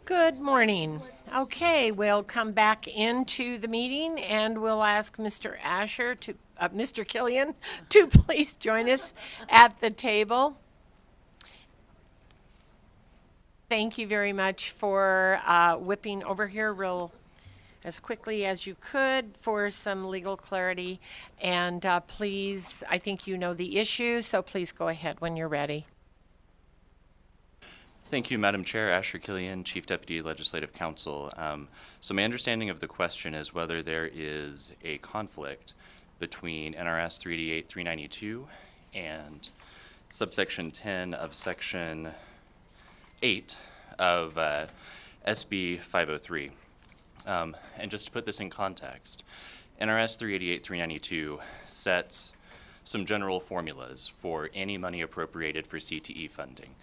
Good morning. Okay, we'll come back into the meeting and we'll ask Mr. Killian to please join us at the table. Thank you very much for whipping over here real as quickly as you could for some legal clarity. And please, I think you know the issue, so please go ahead when you're ready. Thank you, Madam Chair. Asher Killian, Chief Deputy Legislative Counsel. So my understanding of the question is whether there is a conflict between NRS 388-392 and subsection 10 of section 8 of SB 503. And just to put this in context, NRS 388-392 sets some general formulas for any money appropriated for CTE funding.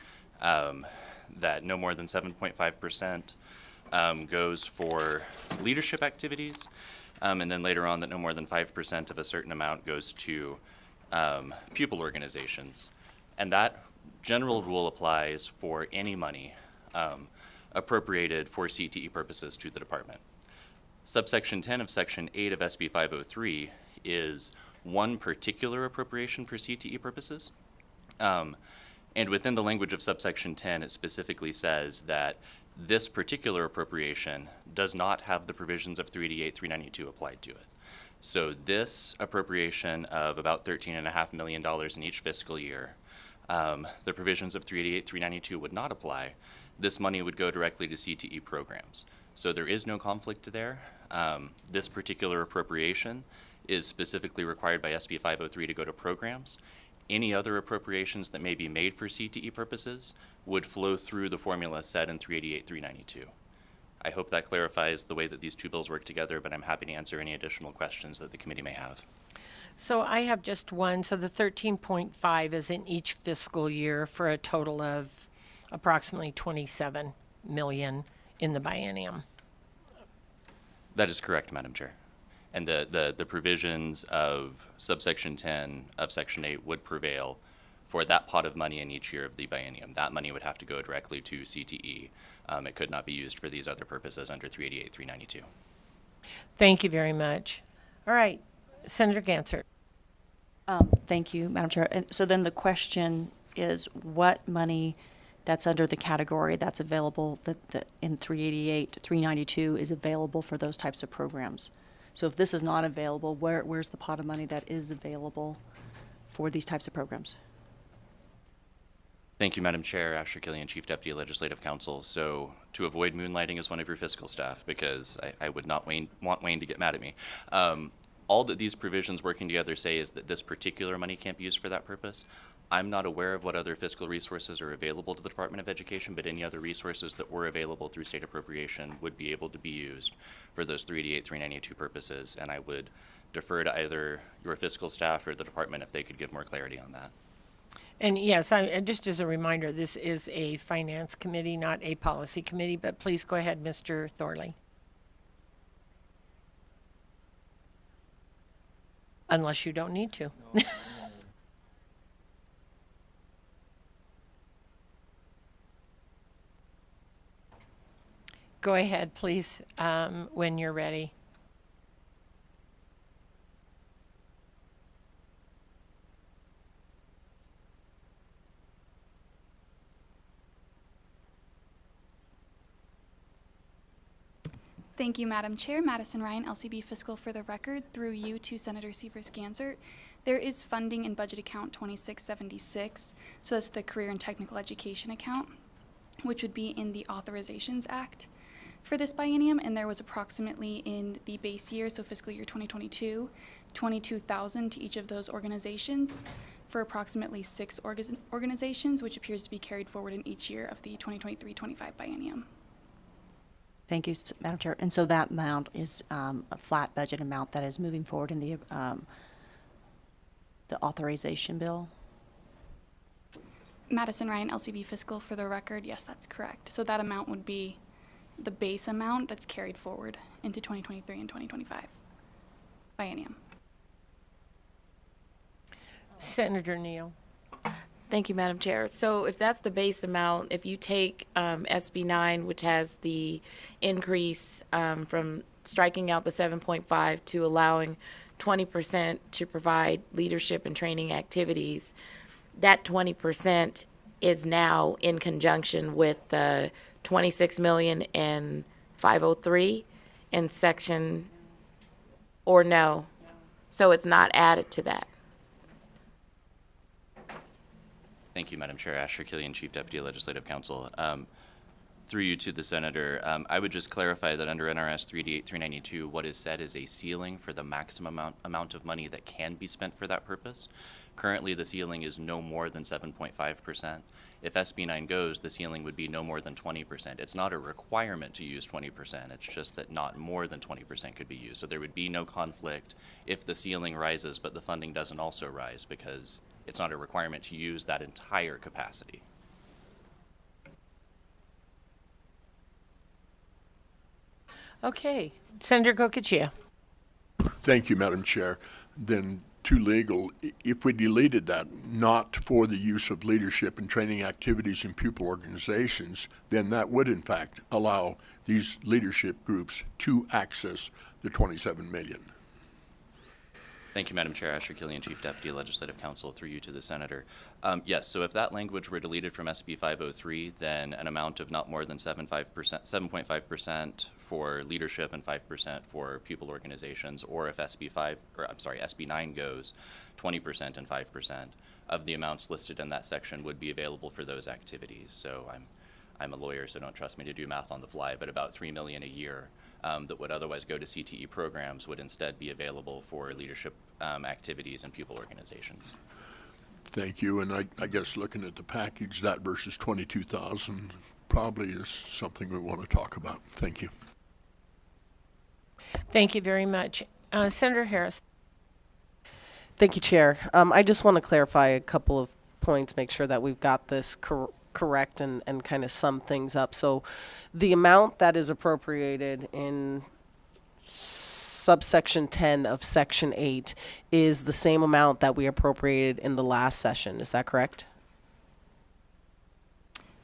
That no more than 7.5% goes for leadership activities, and then later on that no more than 5% of a certain amount goes to pupil organizations. And that general rule applies for any money appropriated for CTE purposes to the department. Subsection 10 of Section 8 of SB 503 is one particular appropriation for CTE purposes. And within the language of subsection 10, it specifically says that this particular appropriation does not have the provisions of 388-392 applied to it. So this appropriation of about $13.5 million in each fiscal year, the provisions of 388-392 would not apply. This money would go directly to CTE programs. So there is no conflict there. This particular appropriation is specifically required by SB 503 to go to programs. Any other appropriations that may be made for CTE purposes would flow through the formula set in 388-392. I hope that clarifies the way that these two bills work together, but I'm happy to answer any additional questions that the committee may have. So I have just one. So the 13.5 is in each fiscal year for a total of approximately 27 million in the biennium. That is correct, Madam Chair. And the provisions of subsection 10 of section 8 would prevail for that pot of money in each year of the biennium. That money would have to go directly to CTE. It could not be used for these other purposes under 388-392. Thank you very much. All right, Senator Gansert. Thank you, Madam Chair. And so then the question is what money that's under the category that's available that in 388-392 is available for those types of programs? So if this is not available, where's the pot of money that is available for these types of programs? Thank you, Madam Chair. Asher Killian, Chief Deputy Legislative Counsel. So to avoid moonlighting as one of your fiscal staff, because I would not want Wayne to get mad at me, all that these provisions working together say is that this particular money can't be used for that purpose. I'm not aware of what other fiscal resources are available to the Department of Education, but any other resources that were available through state appropriation would be able to be used for those 388-392 purposes, and I would defer to either your fiscal staff or the department if they could give more clarity on that. And yes, just as a reminder, this is a finance committee, not a policy committee, but please go ahead, Mr. Thorley. Unless you don't need to. Go ahead, please, when you're ready. Thank you, Madam Chair. Madison Ryan, LCB Fiscal for the record. Through you to Senator Seavers-Gansert. There is funding in budget account 2676, so that's the Career and Technical Education account, which would be in the Authorizations Act for this biennium, and there was approximately in the base year, so fiscal year 2022, $22,000 to each of those organizations for approximately 6 organizations, which appears to be carried forward in each year of the 2023-25 biennium. Thank you, Madam Chair. And so that amount is a flat budget amount that is moving forward in the authorization bill? Madison Ryan, LCB Fiscal for the record. Yes, that's correct. So that amount would be the base amount that's carried forward into 2023 and 2025 biennium. Senator Neal. Thank you, Madam Chair. So if that's the base amount, if you take SB 9, which has the increase from striking out the 7.5 to allowing 20% to provide leadership and training activities, that 20% is now in conjunction with the 26 million and 503 in section, or no? So it's not added to that. Thank you, Madam Chair. Asher Killian, Chief Deputy Legislative Counsel. Through you to the Senator, I would just clarify that under NRS 388-392, what is said is a ceiling for the maximum amount of money that can be spent for that purpose. Currently, the ceiling is no more than 7.5%. If SB 9 goes, the ceiling would be no more than 20%. It's not a requirement to use 20%. It's just that not more than 20% could be used. So there would be no conflict if the ceiling rises, but the funding doesn't also rise, because it's not a requirement to use that entire capacity. Okay, Senator Gocochea. Thank you, Madam Chair. Then to legal, if we deleted that, not for the use of leadership and training activities in pupil organizations, then that would in fact allow these leadership groups to access the 27 million. Thank you, Madam Chair. Asher Killian, Chief Deputy Legislative Counsel, through you to the Senator. Yes, so if that language were deleted from SB 503, then an amount of not more than 7.5% for leadership and 5% for pupil organizations, or if SB 9 goes, 20% and 5% of the amounts listed in that section would be available for those activities. So I'm a lawyer, so don't trust me to do math on the fly, but about $3 million a year that would otherwise go to CTE programs would instead be available for leadership activities and pupil organizations. Thank you. And I guess looking at the package, that versus 22,000 probably is something we want to talk about. Thank you. Thank you very much. Senator Harris. Thank you, Chair. I just want to clarify a couple of points, make sure that we've got this correct and kind of sum things up. So the amount that is appropriated in subsection 10 of section 8 is the same amount that we appropriated in the last session. Is that correct?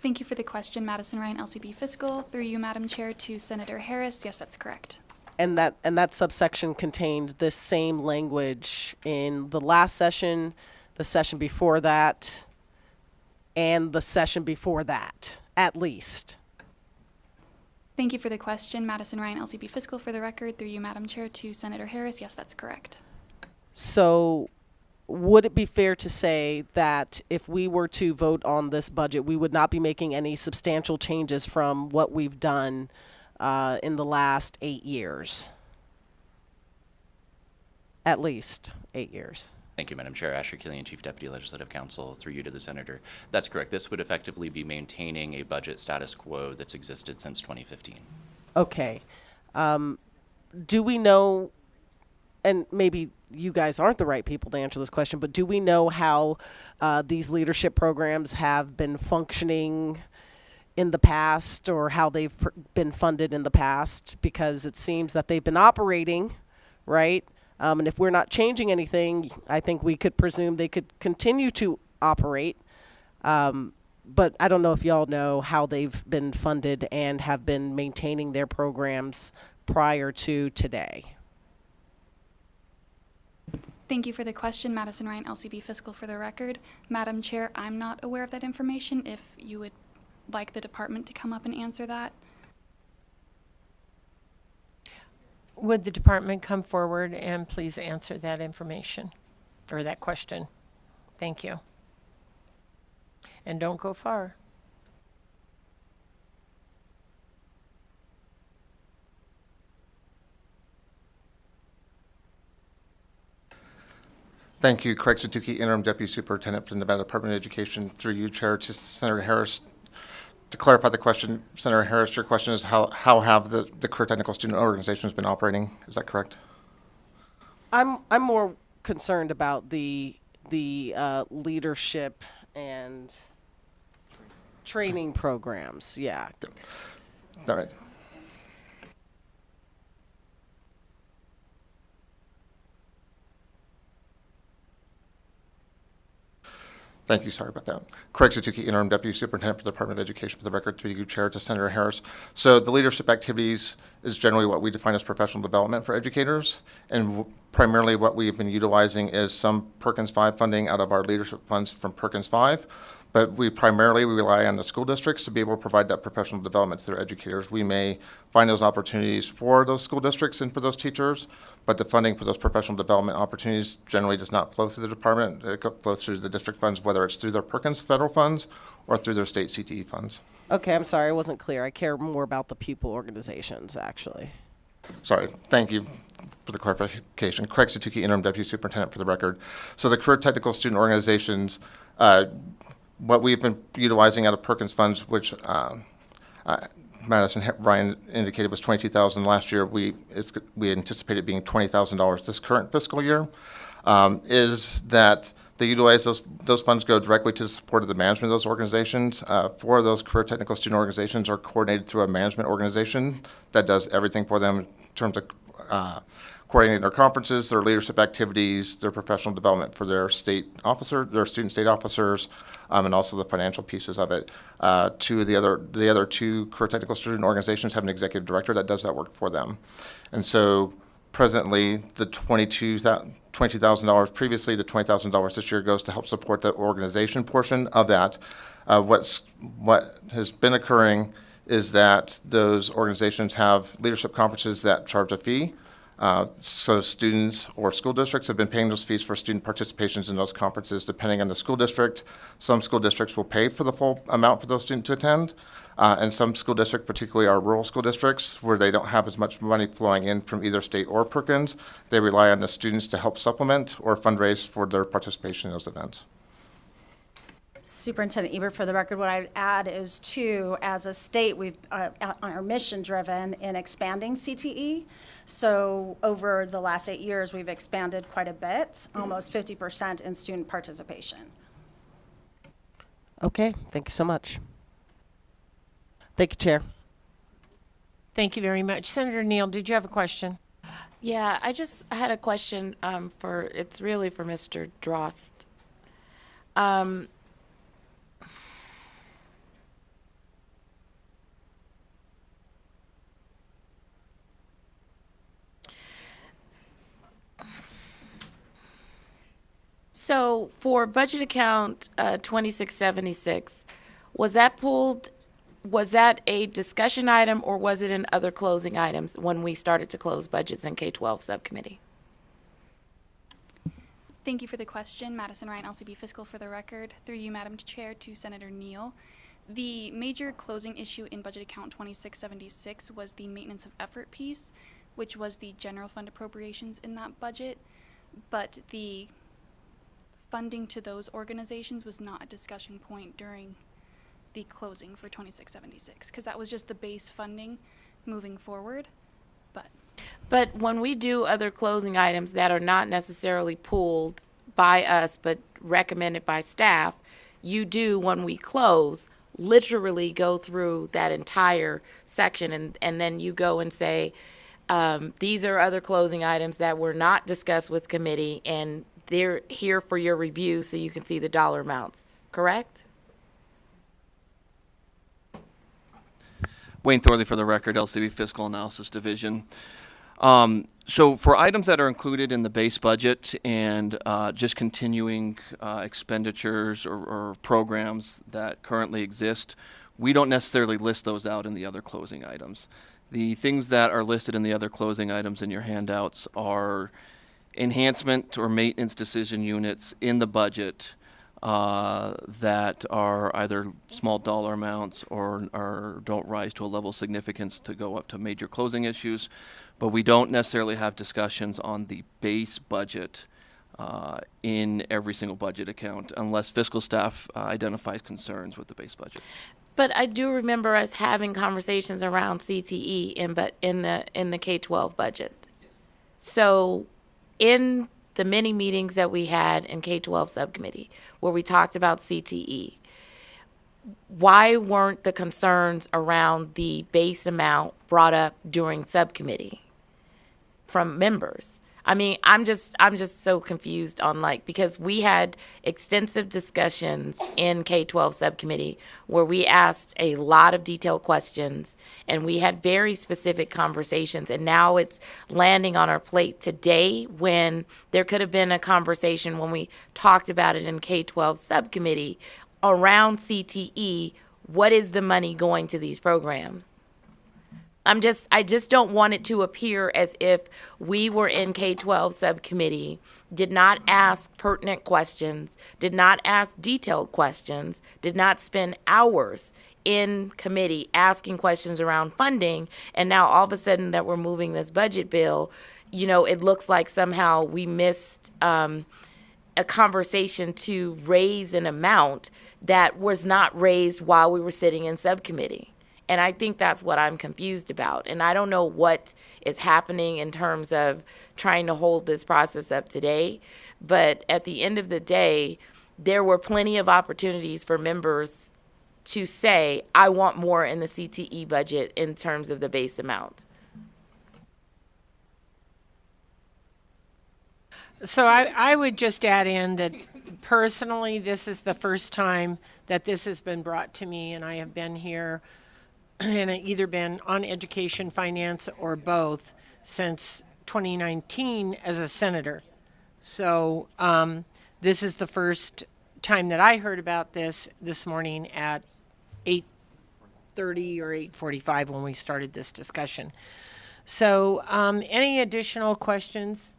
Thank you for the question, Madison Ryan, LCB Fiscal. Through you, Madam Chair, to Senator Harris. Yes, that's correct. And that subsection contained this same language in the last session, the session before that, and the session before that, at least. Thank you for the question, Madison Ryan, LCB Fiscal. For the record, through you, Madam Chair, to Senator Harris. Yes, that's correct. So would it be fair to say that if we were to vote on this budget, we would not be making any substantial changes from what we've done in the last 8 years? At least 8 years. Thank you, Madam Chair. Asher Killian, Chief Deputy Legislative Counsel, through you to the Senator. That's correct. This would effectively be maintaining a budget status quo that's existed since 2015. Okay. Do we know, and maybe you guys aren't the right people to answer this question, but do we know how these leadership programs have been functioning in the past, or how they've been funded in the past? Because it seems that they've been operating, right? And if we're not changing anything, I think we could presume they could continue to operate. But I don't know if y'all know how they've been funded and have been maintaining their programs prior to today. Thank you for the question, Madison Ryan, LCB Fiscal. For the record, Madam Chair, I'm not aware of that information. If you would like the department to come up and answer that. Would the department come forward and please answer that information or that question? Thank you. And don't go far. Thank you. Craig Satuki, Interim Deputy Superintendent for the Nevada Department of Education. Through you, Chair, to Senator Harris. To clarify the question, Senator Harris, your question is how have the career technical student organizations been operating? Is that correct? I'm more concerned about the leadership and training programs. Yeah. All right. Thank you. Sorry about that. Craig Satuki, Interim Deputy Superintendent for the Department of Education, for the record, through you, Chair, to Senator Harris. So the leadership activities is generally what we define as professional development for educators, and primarily what we've been utilizing is some Perkins 5 funding out of our leadership funds from Perkins 5, but we primarily rely on the school districts to be able to provide that professional development to their educators. We may find those opportunities for those school districts and for those teachers, but the funding for those professional development opportunities generally does not flow through the department. It flows through the district funds, whether it's through their Perkins federal funds or through their state CTE funds. Okay, I'm sorry, I wasn't clear. I care more about the pupil organizations, actually. Sorry, thank you for the clarification. Craig Satuki, Interim Deputy Superintendent, for the record. So the career technical student organizations, what we've been utilizing out of Perkins funds, which Madison Ryan indicated was $22,000 last year. We anticipate it being $20,000 this current fiscal year. Is that they utilize those funds go directly to the support of the management of those organizations. 4 of those career technical student organizations are coordinated through a management organization that does everything for them in terms of coordinating their conferences, their leadership activities, their professional development for their their student state officers, and also the financial pieces of it. The other 2 career technical student organizations have an executive director that does that work for them. And so presently, the $22,000 previously, the $20,000 this year goes to help support the organization portion of that. What has been occurring is that those organizations have leadership conferences that charge a fee. So students or school districts have been paying those fees for student participations in those conferences, depending on the school district. Some school districts will pay for the full amount for those students to attend. And some school districts, particularly our rural school districts, where they don't have as much money flowing in from either state or Perkins, they rely on the students to help supplement or fundraise for their participation in those events. Superintendent Ebert, for the record, what I'd add is, too, as a state, we've are mission-driven in expanding CTE. So over the last 8 years, we've expanded quite a bit, almost 50% in student participation. Okay, thank you so much. Thank you, Chair. Thank you very much. Senator Neal, did you have a question? Yeah, I had a question it's really for Mr. Drost. So for budget account 2676, was that a discussion item, or was it in other closing items when we started to close budgets in K-12 subcommittee? Thank you for the question. Madison Ryan, LCB Fiscal, for the record. Through you, Madam Chair, to Senator Neal. The major closing issue in budget account 2676 was the maintenance of effort piece, which was the general fund appropriations in that budget, but the funding to those organizations was not a discussion point during the closing for 2676, because that was just the base funding moving forward. But when we do other closing items that are not necessarily pulled by us but recommended by staff, you do, when we close, literally go through that entire section, and then you go and say, these are other closing items that were not discussed with committee, and they're here for your review so you can see the dollar amounts, correct? Wayne Thorley, for the record, LCB Fiscal Analysis Division. So for items that are included in the base budget and just continuing expenditures or programs that currently exist, we don't necessarily list those out in the other closing items. The things that are listed in the other closing items in your handouts are enhancement or maintenance decision units in the budget that are either small dollar amounts or don't rise to a level of significance to go up to major closing issues. But we don't necessarily have discussions on the base budget in every single budget account unless fiscal staff identifies concerns with the base budget. But I do remember us having conversations around CTE in the K-12 budget. So in the many meetings that we had in K-12 subcommittee where we talked about CTE, why weren't the concerns around the base amount brought up during subcommittee from members? I mean, I'm just so confused on because we had extensive discussions in K-12 subcommittee where we asked a lot of detailed questions and we had very specific conversations, and now it's landing on our plate today when there could have been a conversation when we talked about it in K-12 subcommittee around CTE. What is the money going to these programs? I just don't want it to appear as if we were in K-12 subcommittee, did not ask pertinent questions, did not ask detailed questions, did not spend hours in committee asking questions around funding, and now all of a sudden that we're moving this budget bill, it looks like somehow we missed a conversation to raise an amount that was not raised while we were sitting in subcommittee. And I think that's what I'm confused about. And I don't know what is happening in terms of trying to hold this process up today. But at the end of the day, there were plenty of opportunities for members to say, I want more in the CTE budget in terms of the base amount. So I would just add in that personally, this is the first time that this has been brought to me, and I have been here and either been on education, finance, or both since 2019 as a senator. So this is the first time that I heard about this morning at 8:30 or 8:45 when we started this discussion. So any additional questions?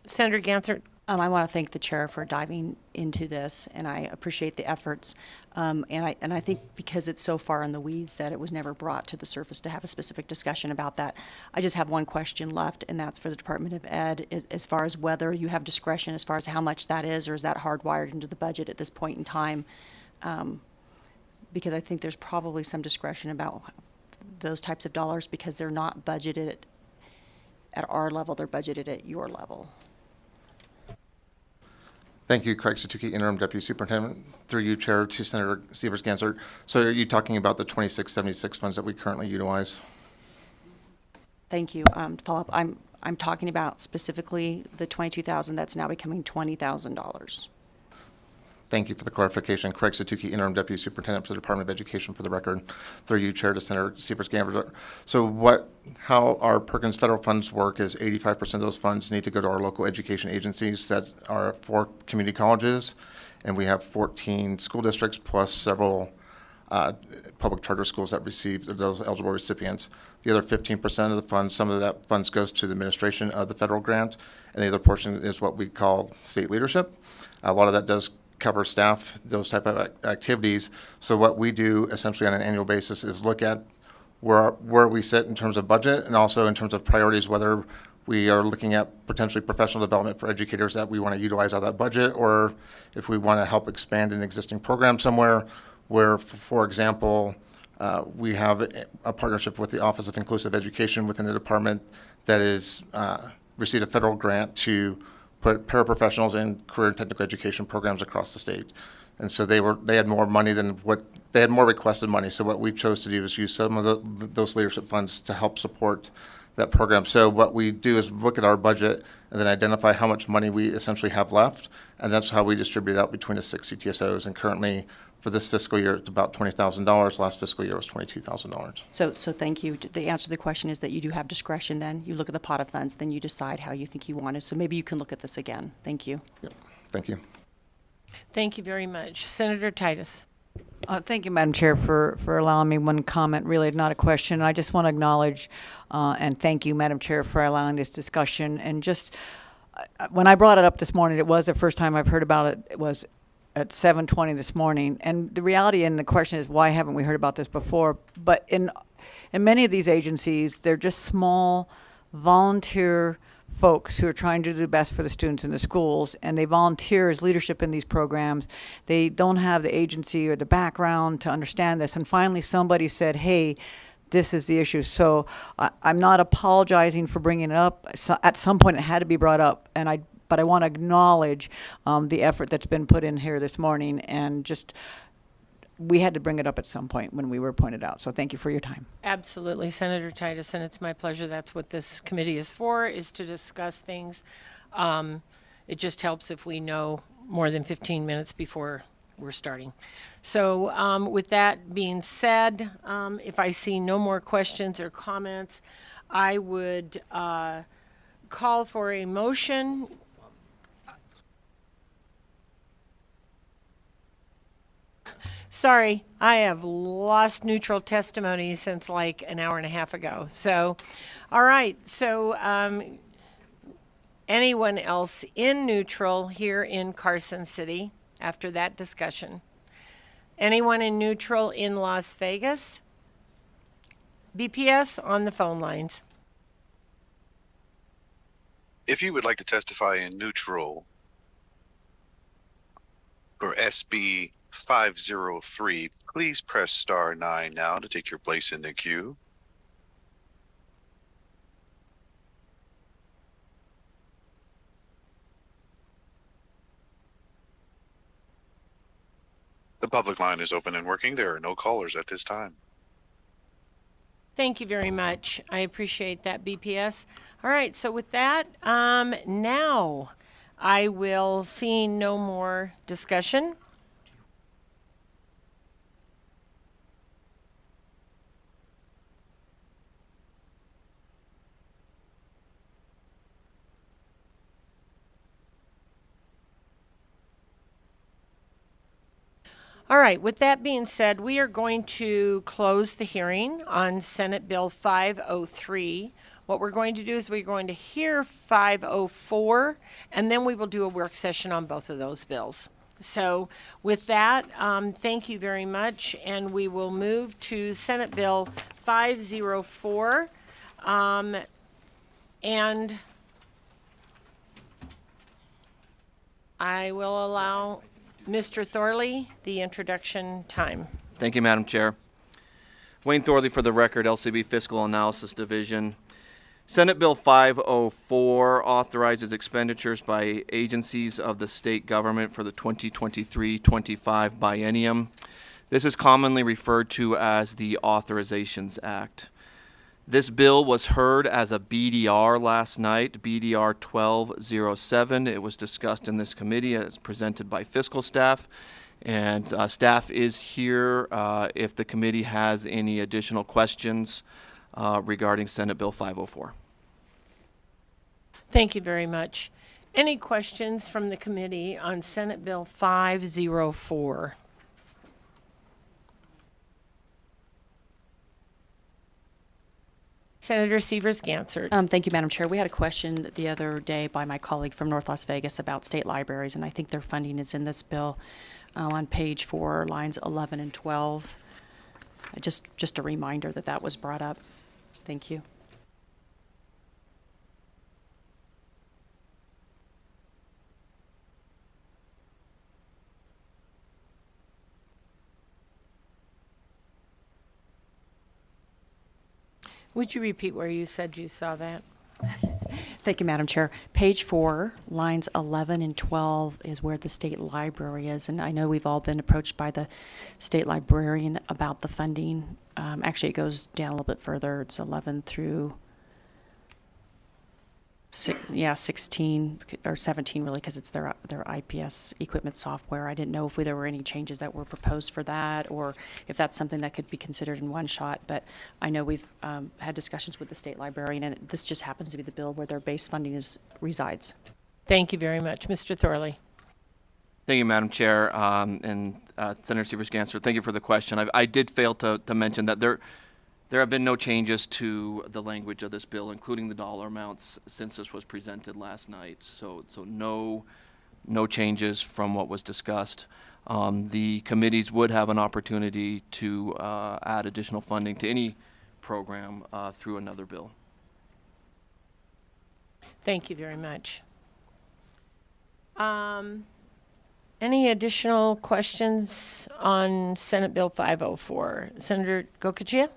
Senator Gansert? I want to thank the chair for diving into this, and I appreciate the efforts. And I think because it's so far in the weeds that it was never brought to the surface to have a specific discussion about that. I just have one question left, and that's for the Department of Ed, as far as whether you have discretion as far as how much that is, or is that hardwired into the budget at this point in time? Because I think there's probably some discretion about those types of dollars because they're not budgeted at our level, they're budgeted at your level. Thank you, Craig Satuki, Interim Deputy Superintendent. Through you, Chair, to Senator Severs-Gansert. So are you talking about the 2676 funds that we currently utilize? Thank you. To follow up, I'm talking about specifically the $22,000 that's now becoming $20,000. Thank you for the clarification. Craig Satuki, Interim Deputy Superintendent for the Department of Education, for the record. Through you, Chair, to Senator Severs-Gansert. So how our Perkins federal funds work is 85% of those funds need to go to our local education agencies that are 4 community colleges, and we have 14 school districts plus several public charter schools that receive those eligible recipients. The other 15% of the funds, some of that funds goes to the administration of the federal grant, and the other portion is what we call state leadership. A lot of that does cover staff, those type of activities. So what we do essentially on an annual basis is look at where we sit in terms of budget and also in terms of priorities, whether we are looking at potentially professional development for educators that we want to utilize out of that budget, or if we want to help expand an existing program somewhere where, for example, we have a partnership with the Office of Inclusive Education within the department that is received a federal grant to put paraprofessionals in career and technical education programs across the state. And so they had more money than they had more requested money. So what we chose to do is use some of those leadership funds to help support that program. So what we do is look at our budget and then identify how much money we essentially have left, and that's how we distribute it out between the 6 CTSOs. And currently, for this fiscal year, it's about $20,000. Last fiscal year was $22,000. So thank you. The answer to the question is that you do have discretion then. You look at the pot of funds, then you decide how you think you want it. So maybe you can look at this again. Thank you. Yep. Thank you. Thank you very much. Senator Titus. Thank you, Madam Chair, for allowing me one comment, really not a question. I just want to acknowledge and thank you, Madam Chair, for allowing this discussion. And just when I brought it up this morning, it was the first time I've heard about it. It was at 7:20 this morning. And the reality and the question is, why haven't we heard about this before? But in many of these agencies, they're just small volunteer folks who are trying to do the best for the students in the schools, and they volunteer as leadership in these programs. They don't have the agency or the background to understand this. And finally, somebody said, hey, this is the issue. So I'm not apologizing for bringing it up. So at some point, it had to be brought up, but I want to acknowledge the effort that's been put in here this morning, and just we had to bring it up at some point when we were pointed out. So thank you for your time. Absolutely, Senator Titus, and it's my pleasure. That's what this committee is for, is to discuss things. It just helps if we know more than 15 minutes before we're starting. So with that being said, if I see no more questions or comments, I would call for a motion. Sorry, I have lost neutral testimony since like an hour and a half ago. So, all right. So, anyone else in neutral here in Carson City after that discussion? Anyone in neutral in Las Vegas? BPS on the phone lines. If you would like to testify in neutral for SB 503, please press star 9 now to take your place in the queue. The public line is open and working. There are no callers at this time. Thank you very much. I appreciate that, BPS. All right, so with that, now I will see no more discussion. All right, with that being said, we are going to close the hearing on Senate Bill 503. What we're going to do is we're going to hear 504, and then we will do a work session on both of those bills. So with that, thank you very much, and we will move to Senate Bill 504. And I will allow Mr. Thorley the introduction time. Thank you, Madam Chair. Wayne Thorley for the record, LCB Fiscal Analysis Division. Senate Bill 504 authorizes expenditures by agencies of the state government for the 2023-25 biennium. This is commonly referred to as the Authorizations Act. This bill was heard as a BDR last night, BDR 1207. It was discussed in this committee as presented by fiscal staff, and staff is here if the committee has any additional questions regarding Senate Bill 504. Thank you very much. Any questions from the committee on Senate Bill 504? Senator Severs-Gansert. Thank you, Madam Chair. We had a question the other day by my colleague from North Las Vegas about state libraries, and I think their funding is in this bill on page 4, lines 11 and 12. Just a reminder that that was brought up. Thank you. Would you repeat where you said you saw that? Thank you, Madam Chair. Page 4, lines 11 and 12 is where the state library is, and I know we've all been approached by the state librarian about the funding. Actually, it goes down a little bit further. It's 11 through 16 or 17 really, because it's their IPS equipment software. I didn't know if there were any changes that were proposed for that, or if that's something that could be considered in one shot. But I know we've had discussions with the state librarian, and this just happens to be the bill where their base funding resides. Thank you very much, Mr. Thorley. Thank you, Madam Chair, and Senator Severs-Gansert. Thank you for the question. I did fail to mention that there have been no changes to the language of this bill, including the dollar amounts, since this was presented last night. So no changes from what was discussed. The committees would have an opportunity to add additional funding to any program through another bill. Thank you very much. Any additional questions on Senate Bill 504? Senator Gokachia?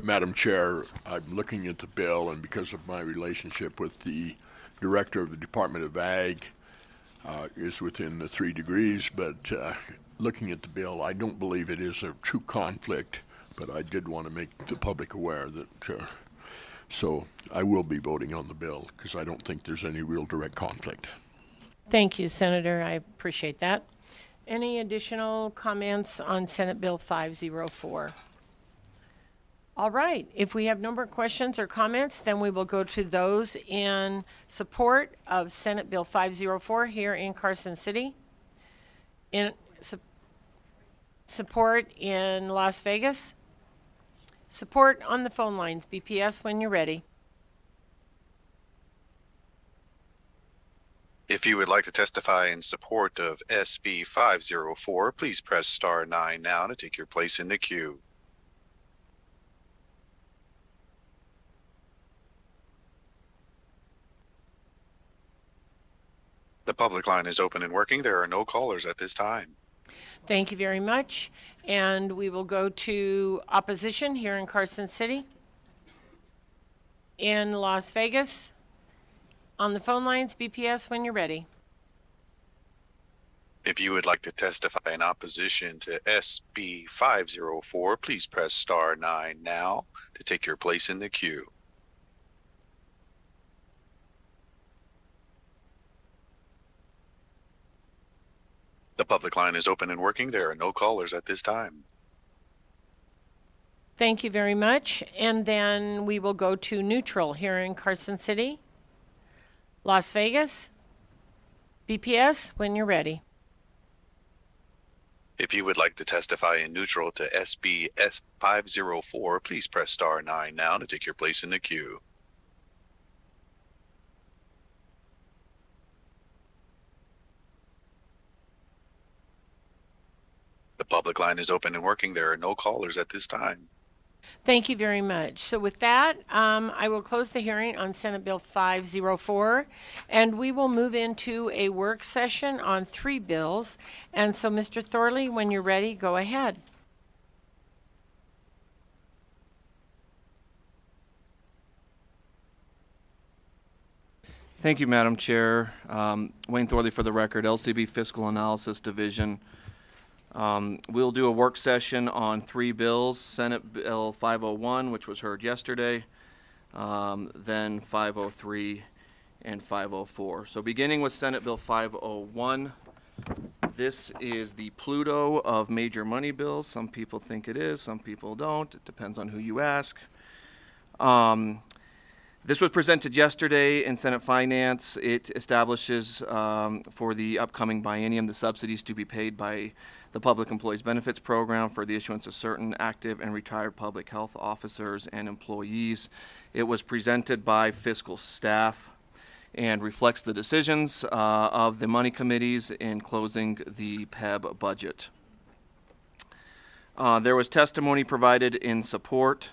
Madam Chair, I'm looking at the bill, and because of my relationship with the director of the Department of Ag, is within the 3 degrees, but looking at the bill, I don't believe it is a true conflict, but I did want to make the public aware that, so I will be voting on the bill because I don't think there's any real direct conflict. Thank you, Senator. I appreciate that. Any additional comments on Senate Bill 504? All right. If we have no more questions or comments, then we will go to those in support of Senate Bill 504 here in Carson City. In support in Las Vegas. Support on the phone lines. BPS when you're ready. If you would like to testify in support of SB 504, please press star 9 now to take your place in the queue. The public line is open and working. There are no callers at this time. Thank you very much. And we will go to opposition here in Carson City. In Las Vegas. On the phone lines, BPS when you're ready. If you would like to testify in opposition to SB 504, please press star 9 now to take your place in the queue. The public line is open and working. There are no callers at this time. Thank you very much. And then we will go to neutral here in Carson City. Las Vegas. BPS when you're ready. If you would like to testify in neutral to SB 504, please press star 9 now to take your place in the queue. The public line is open and working. There are no callers at this time. Thank you very much. So with that, I will close the hearing on Senate Bill 504, and we will move into a work session on 3 bills. And so, Mr. Thorley, when you're ready, go ahead. Thank you, Madam Chair. Wayne Thorley for the record, LCB Fiscal Analysis Division. We'll do a work session on 3 bills, Senate Bill 501, which was heard yesterday, then 503 and 504. So beginning with Senate Bill 501, this is the Pluto of major money bills. Some people think it is, some people don't. It depends on who you ask. This was presented yesterday in Senate Finance. It establishes for the upcoming biennium the subsidies to be paid by the Public Employees Benefits Program for the issuance of certain active and retired public health officers and employees. It was presented by fiscal staff and reflects the decisions of the money committees in closing the PEB budget. There was testimony provided in support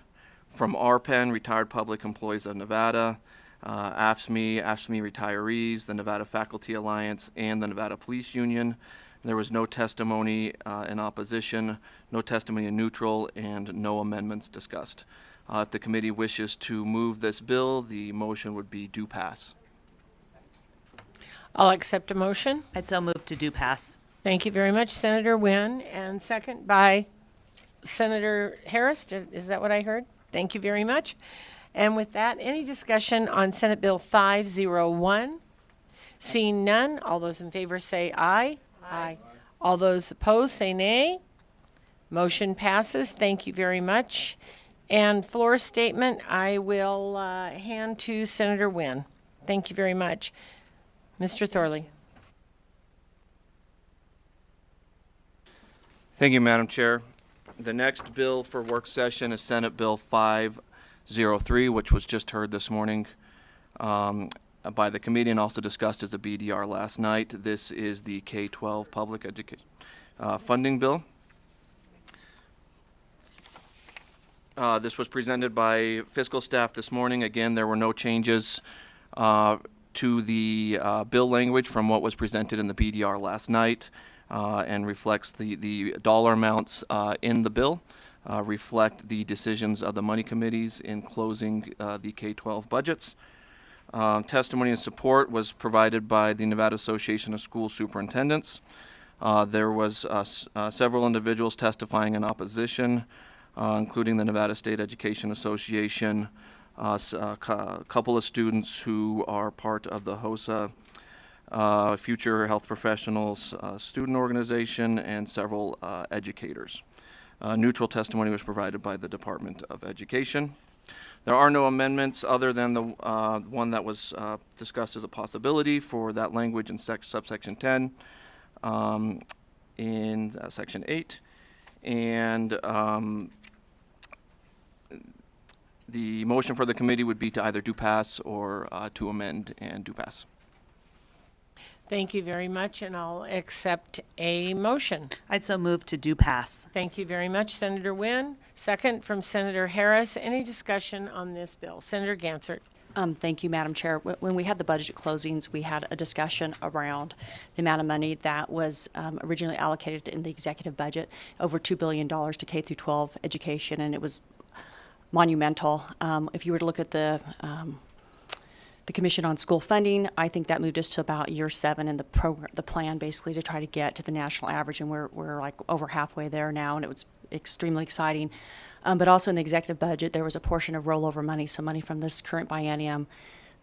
from RPEN, Retired Public Employees of Nevada, AFSCME, AFSCME Retirees, the Nevada Faculty Alliance, and the Nevada Police Union. There was no testimony in opposition, no testimony in neutral, and no amendments discussed. If the committee wishes to move this bill, the motion would be do pass. I'll accept a motion. I'd so move to do pass. Thank you very much, Senator Wynn, and second by Senator Harris. Is that what I heard? Thank you very much. And with that, any discussion on Senate Bill 501? Seeing none, all those in favor say aye. Aye. All those opposed say nay. Motion passes. Thank you very much. And floor statement, I will hand to Senator Wynn. Thank you very much. Mr. Thorley. Thank you, Madam Chair. The next bill for work session is Senate Bill 503, which was just heard this morning by the committee and also discussed as a BDR last night. This is the K-12 public education funding bill. This was presented by fiscal staff this morning. Again, there were no changes to the bill language from what was presented in the BDR last night. And reflects the dollar amounts in the bill, reflect the decisions of the money committees in closing the K-12 budgets. Testimony and support was provided by the Nevada Association of School Superintendents. There was several individuals testifying in opposition, including the Nevada State Education Association, a couple of students who are part of the HOSA Future Health Professionals student organization, and several educators. Neutral testimony was provided by the Department of Education. There are no amendments other than the one that was discussed as a possibility for that language in subsection 10 in section 8. And the motion for the committee would be to either do pass or to amend and do pass. Thank you very much, and I'll accept a motion. I'd so move to do pass. Thank you very much, Senator Wynn. Second from Senator Harris. Any discussion on this bill? Senator Gansert. Thank you, Madam Chair. When we had the budget closings, we had a discussion around the amount of money that was originally allocated in the executive budget, over $2 billion to K through 12 education, and it was monumental. If you were to look at the Commission on School Funding, I think that moved us to about year 7 in the program, the plan basically to try to get to the national average, and we're like over halfway there now, and it was extremely exciting. But also in the executive budget, there was a portion of rollover money, so money from this current biennium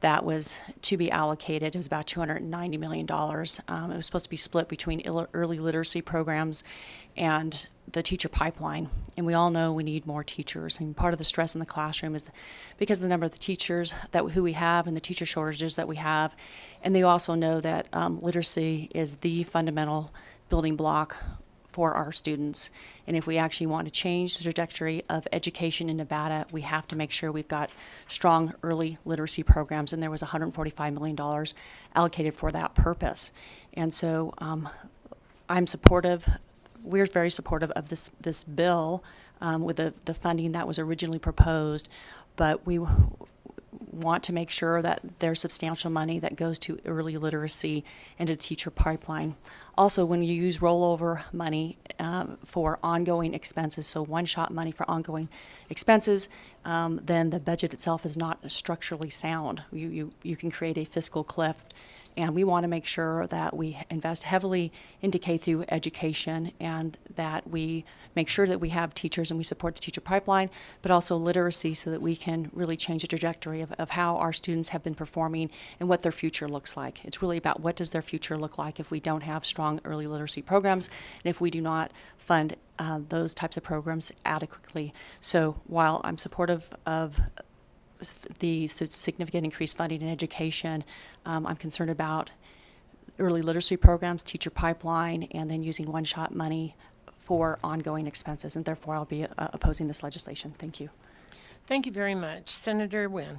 that was to be allocated. It was about $290 million. It was supposed to be split between early literacy programs and the teacher pipeline. And we all know we need more teachers. And part of the stress in the classroom is because of the number of the teachers who we have and the teacher shortages that we have. And they also know that literacy is the fundamental building block for our students. And if we actually want to change the trajectory of education in Nevada, we have to make sure we've got strong early literacy programs. And there was $145 million allocated for that purpose. And so I'm supportive. We're very supportive of this bill with the funding that was originally proposed, but we want to make sure that there's substantial money that goes to early literacy and to teacher pipeline. Also, when you use rollover money for ongoing expenses, so one-shot money for ongoing expenses, then the budget itself is not structurally sound. You can create a fiscal cliff. And we want to make sure that we invest heavily into K through education and that we make sure that we have teachers and we support the teacher pipeline, but also literacy so that we can really change the trajectory of how our students have been performing and what their future looks like. It's really about what does their future look like if we don't have strong early literacy programs and if we do not fund those types of programs adequately. So while I'm supportive of the significant increased funding in education, I'm concerned about early literacy programs, teacher pipeline, and then using one-shot money for ongoing expenses, and therefore I'll be opposing this legislation. Thank you. Thank you very much. Senator Wynn.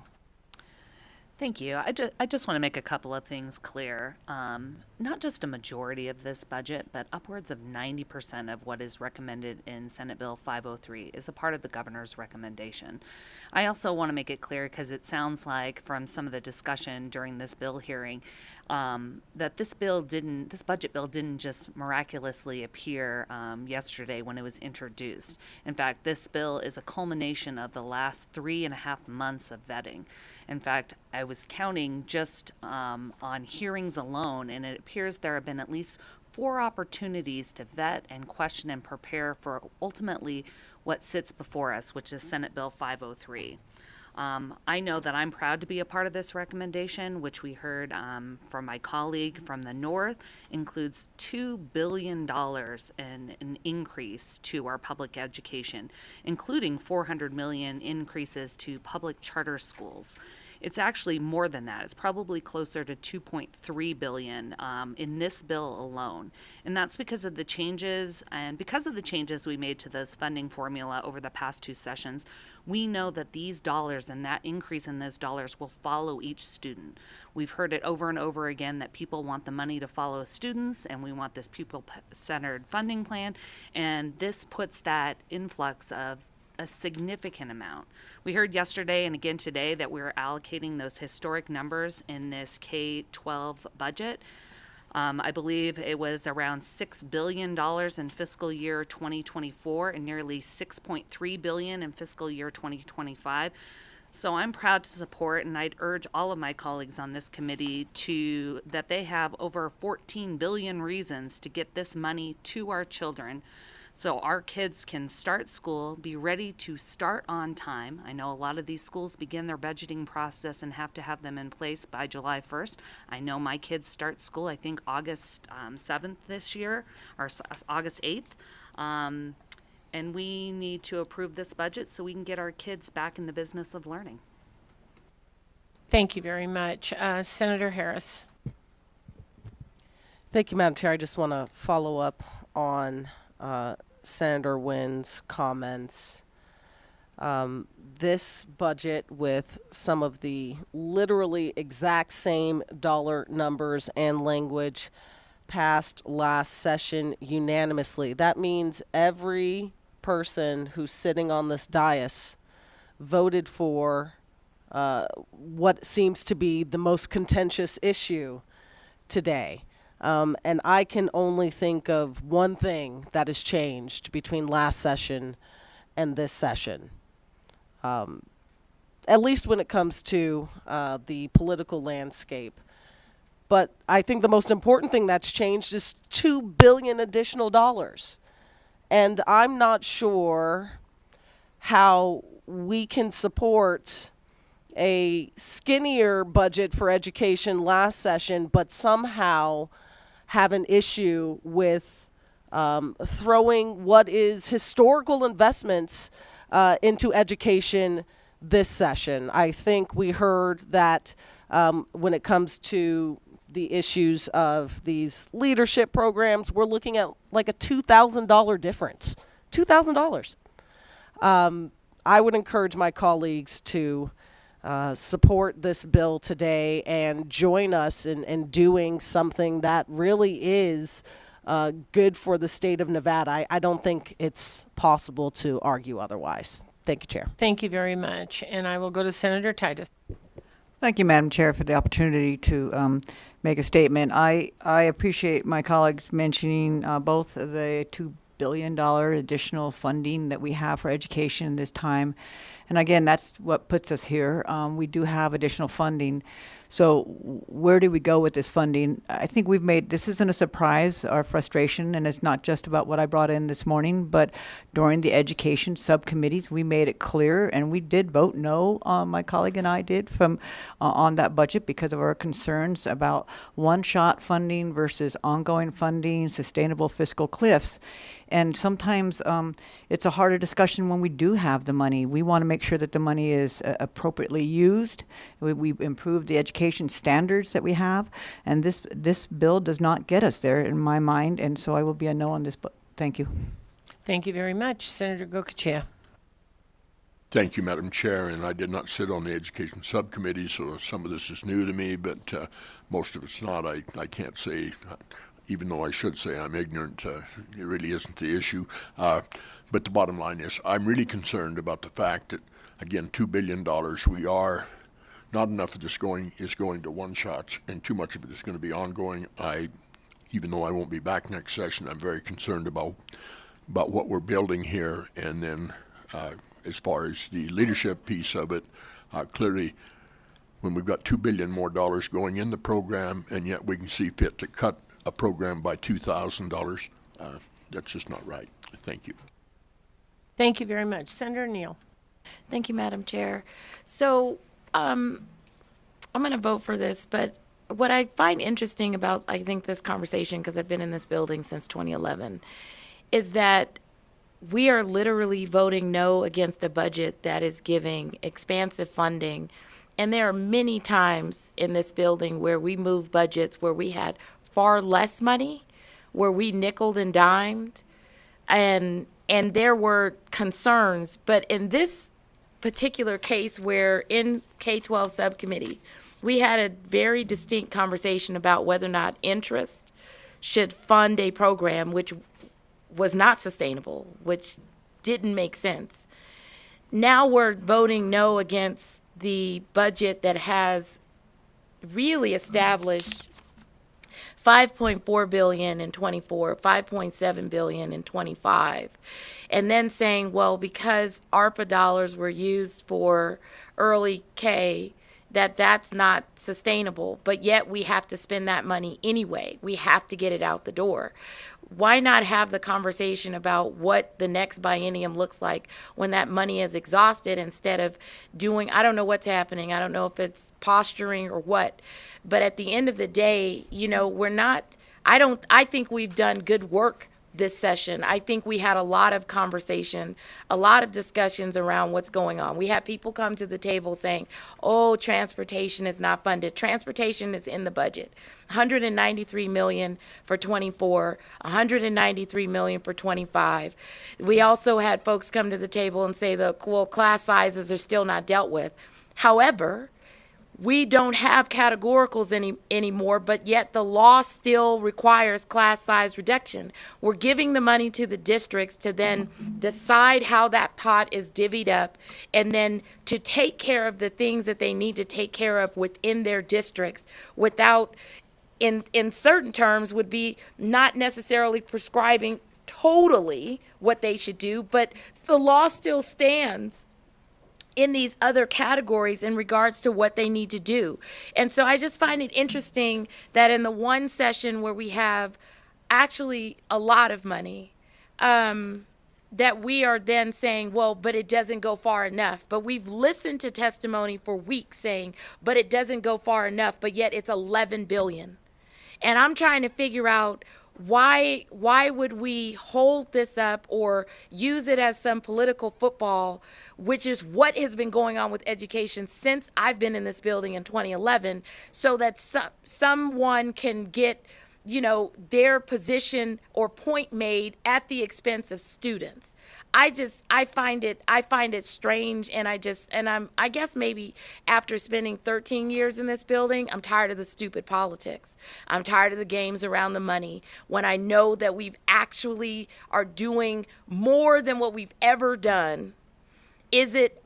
Thank you. I just want to make a couple of things clear. Not just a majority of this budget, but upwards of 90% of what is recommended in Senate Bill 503 is a part of the governor's recommendation. I also want to make it clear, because it sounds like from some of the discussion during this bill hearing, that this budget bill didn't just miraculously appear yesterday when it was introduced. In fact, this bill is a culmination of the last 3.5 months of vetting. In fact, I was counting just on hearings alone, and it appears there have been at least 4 opportunities to vet and question and prepare for ultimately what sits before us, which is Senate Bill 503. I know that I'm proud to be a part of this recommendation, which we heard from my colleague from the North, includes $2 billion in an increase to our public education, including $400 million increases to public charter schools. It's actually more than that. It's probably closer to $2.3 billion in this bill alone. And that's because of the changes, we made to this funding formula over the past 2 sessions. We know that these dollars and that increase in those dollars will follow each student. We've heard it over and over again that people want the money to follow students, and we want this pupil-centered funding plan, and this puts that influx of a significant amount. We heard yesterday and again today that we're allocating those historic numbers in this K-12 budget. I believe it was around $6 billion in fiscal year 2024 and nearly $6.3 billion in fiscal year 2025. So I'm proud to support, and I'd urge all of my colleagues on this committee that they have over 14 billion reasons to get this money to our children so our kids can start school, be ready to start on time. I know a lot of these schools begin their budgeting process and have to have them in place by July 1st. I know my kids start school, I think August 7th this year, or August 8th. And we need to approve this budget so we can get our kids back in the business of learning. Thank you very much. Senator Harris. Thank you, Madam Chair. I just want to follow up on Senator Wynn's comments. This budget, with some of the literally exact same dollar numbers and language, passed last session unanimously. That means every person who's sitting on this dais voted for what seems to be the most contentious issue today. And I can only think of one thing that has changed between last session and this session, at least when it comes to the political landscape. But I think the most important thing that's changed is $2 billion additional dollars. And I'm not sure how we can support a skinnier budget for education last session, but somehow have an issue with throwing what is historical investments into education this session. I think we heard that when it comes to the issues of these leadership programs, we're looking at like a $2,000 difference. $2,000. I would encourage my colleagues to support this bill today and join us in doing something that really is good for the state of Nevada. I don't think it's possible to argue otherwise. Thank you, Chair. Thank you very much. And I will go to Senator Titus. Thank you, Madam Chair, for the opportunity to make a statement. I appreciate my colleagues mentioning both the $2 billion additional funding that we have for education this time. And again, that's what puts us here. We do have additional funding. So where do we go with this funding? I think this isn't a surprise or frustration, and it's not just about what I brought in this morning, but during the education subcommittees, we made it clear, and we did vote no, my colleague and I did, on that budget because of our concerns about one-shot funding versus ongoing funding, sustainable fiscal cliffs. And sometimes it's a harder discussion when we do have the money. We want to make sure that the money is appropriately used. We improve the education standards that we have, and this bill does not get us there in my mind, and so I will be a no on this. But thank you. Thank you very much. Senator Gokachia. Thank you, Madam Chair, and I did not sit on the Education Subcommittee, so some of this is new to me, but most of it's not. I can't say, even though I should say I'm ignorant, it really isn't the issue. But the bottom line is I'm really concerned about the fact that, again, $2 billion, not enough of this is going to one-shots, and too much of it is going to be ongoing. Even though I won't be back next session, I'm very concerned about what we're building here, and then as far as the leadership piece of it, clearly when we've got $2 billion more going in the program, and yet we can see fit to cut a program by $2,000, that's just not right. Thank you. Thank you very much. Senator Neal. Thank you, Madam Chair. So I'm going to vote for this, but what I find interesting about, I think, this conversation, because I've been in this building since 2011, is that we are literally voting no against a budget that is giving expansive funding. And there are many times in this building where we move budgets where we had far less money, where we nickeled and dimed, and there were concerns. But in this particular case, where in K-12 subcommittee, we had a very distinct conversation about whether or not interest should fund a program which was not sustainable, which didn't make sense. Now we're voting no against the budget that has really established 5.4 billion in 24, 5.7 billion in 25. And then saying, well, because ARPA dollars were used for early K, that's not sustainable, but yet we have to spend that money anyway. We have to get it out the door. Why not have the conversation about what the next biennium looks like when that money is exhausted, instead of doing, I don't know what's happening. I don't know if it's posturing or what, but at the end of the day, I think we've done good work this session. I think we had a lot of conversation, a lot of discussions around what's going on. We had people come to the table saying, oh, transportation is not funded. Transportation is in the budget. 193 million for 24, 193 million for 25. We also had folks come to the table and say class sizes are still not dealt with. However, we don't have categoricals anymore, but yet the law still requires class size reduction. We're giving the money to the districts to then decide how that pot is divvied up, and then to take care of the things that they need to take care of within their districts without, in certain terms, would be not necessarily prescribing totally what they should do, but the law still stands in these other categories in regards to what they need to do. And so I just find it interesting that in the one session where we have actually a lot of money, that we are then saying, well, but it doesn't go far enough. But we've listened to testimony for weeks saying, but it doesn't go far enough, but yet it's 11 billion. And I'm trying to figure out, why would we hold this up or use it as some political football, which is what has been going on with education since I've been in this building in 2011, so that someone can get, their position or point made at the expense of students. I find it strange, and I guess maybe after spending 13 years in this building, I'm tired of the stupid politics. I'm tired of the games around the money, when I know that we've actually are doing more than what we've ever done. Is it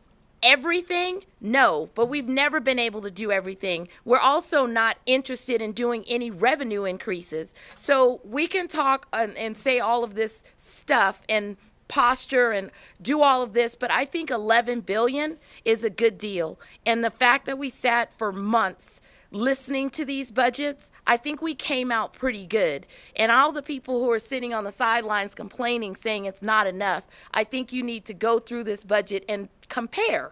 everything? No, but we've never been able to do everything. We're also not interested in doing any revenue increases. So we can talk and say all of this stuff and posture and do all of this, but I think 11 billion is a good deal. And the fact that we sat for months listening to these budgets, I think we came out pretty good. And all the people who are sitting on the sidelines complaining, saying it's not enough, I think you need to go through this budget and compare.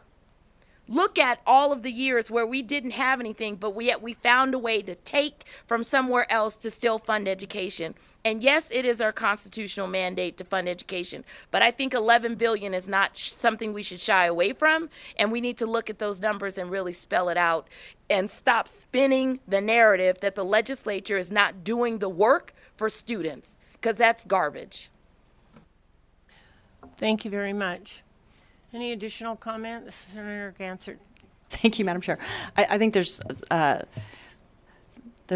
Look at all of the years where we didn't have anything, but yet we found a way to take from somewhere else to still fund education. And yes, it is our constitutional mandate to fund education, but I think 11 billion is not something we should shy away from, and we need to look at those numbers and really spell it out and stop spinning the narrative that the legislature is not doing the work for students, because that's garbage. Thank you very much. Any additional comments, Senator Gansert? Thank you, Madam Chair. I think there's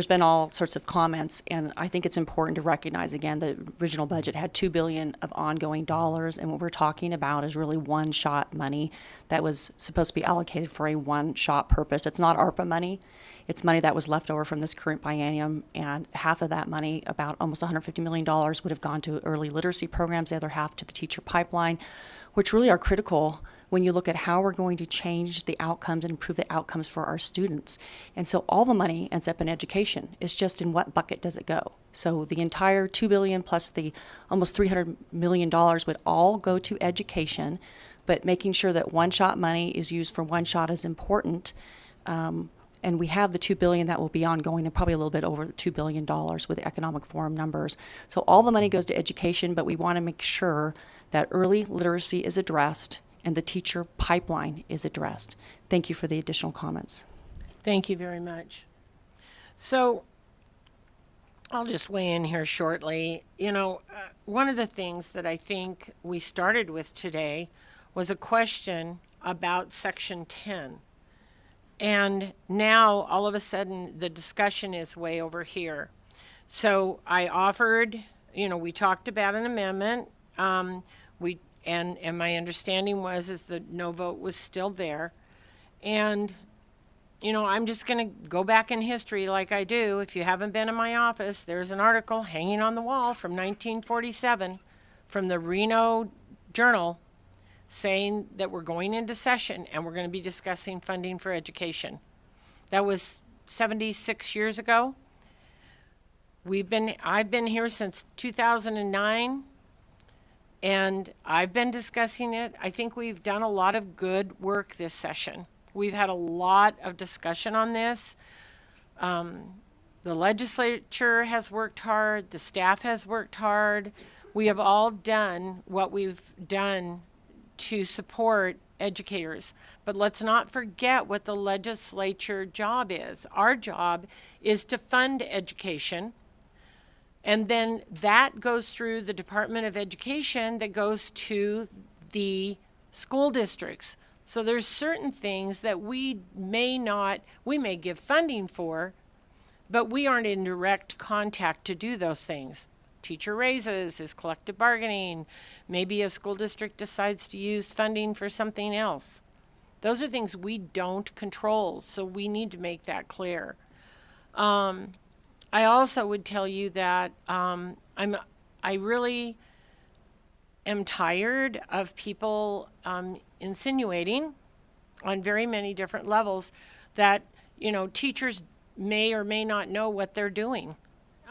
been all sorts of comments, and I think it's important to recognize again the original budget had $2 billion of ongoing dollars, and what we're talking about is really one-shot money that was supposed to be allocated for a one-shot purpose. It's not ARPA money. It's money that was left over from this current biennium, and half of that money, about almost $150 million, would have gone to early literacy programs, the other half to the teacher pipeline, which really are critical when you look at how we're going to change the outcomes and improve the outcomes for our students. And so all the money ends up in education. It's just in what bucket does it go? So the entire $2 billion plus the almost $300 million would all go to education, but making sure that one-shot money is used for one shot is important. And we have the $2 billion that will be ongoing, and probably a little bit over $2 billion with the economic forum numbers. So all the money goes to education, but we want to make sure that early literacy is addressed and the teacher pipeline is addressed. Thank you for the additional comments. Thank you very much. So I'll just weigh in here shortly. One of the things that I think we started with today was a question about Section 10. And now, all of a sudden, the discussion is way over here. So I offered, we talked about an amendment. And my understanding is the no vote was still there. And you know, I'm just going to go back in history like I do. If you haven't been in my office, there's an article hanging on the wall from 1947 from the Reno Journal saying that we're going into session and we're going to be discussing funding for education. That was 76 years ago. I've been here since 2009, and I've been discussing it. I think we've done a lot of good work this session. We've had a lot of discussion on this. The legislature has worked hard. The staff has worked hard. We have all done what we've done to support educators. But let's not forget what the legislature job is. Our job is to fund education. And then that goes through the Department of Education that goes to the school districts. So there's certain things that we may give funding for, but we aren't in direct contact to do those things. Teacher raises is collective bargaining. Maybe a school district decides to use funding for something else. Those are things we don't control, so we need to make that clear. I also would tell you that I really am tired of people insinuating on very many different levels that, you know, teachers may or may not know what they're doing.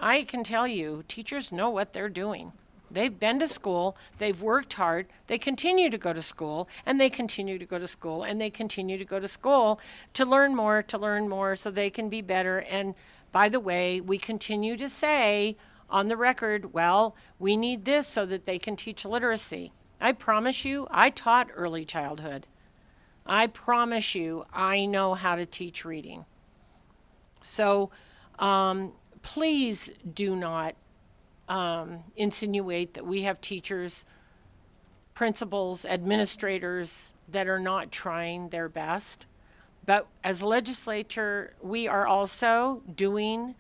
I can tell you, teachers know what they're doing. They've been to school, they've worked hard, they continue to go to school, and they continue to go to school, and they continue to go to school to learn more so they can be better. And by the way, we continue to say on the record, well, we need this so that they can teach literacy. I promise you, I taught early childhood. I promise you, I know how to teach reading. So please do not insinuate that we have teachers, principals, administrators that are not trying their best. But as a legislature, we are also doing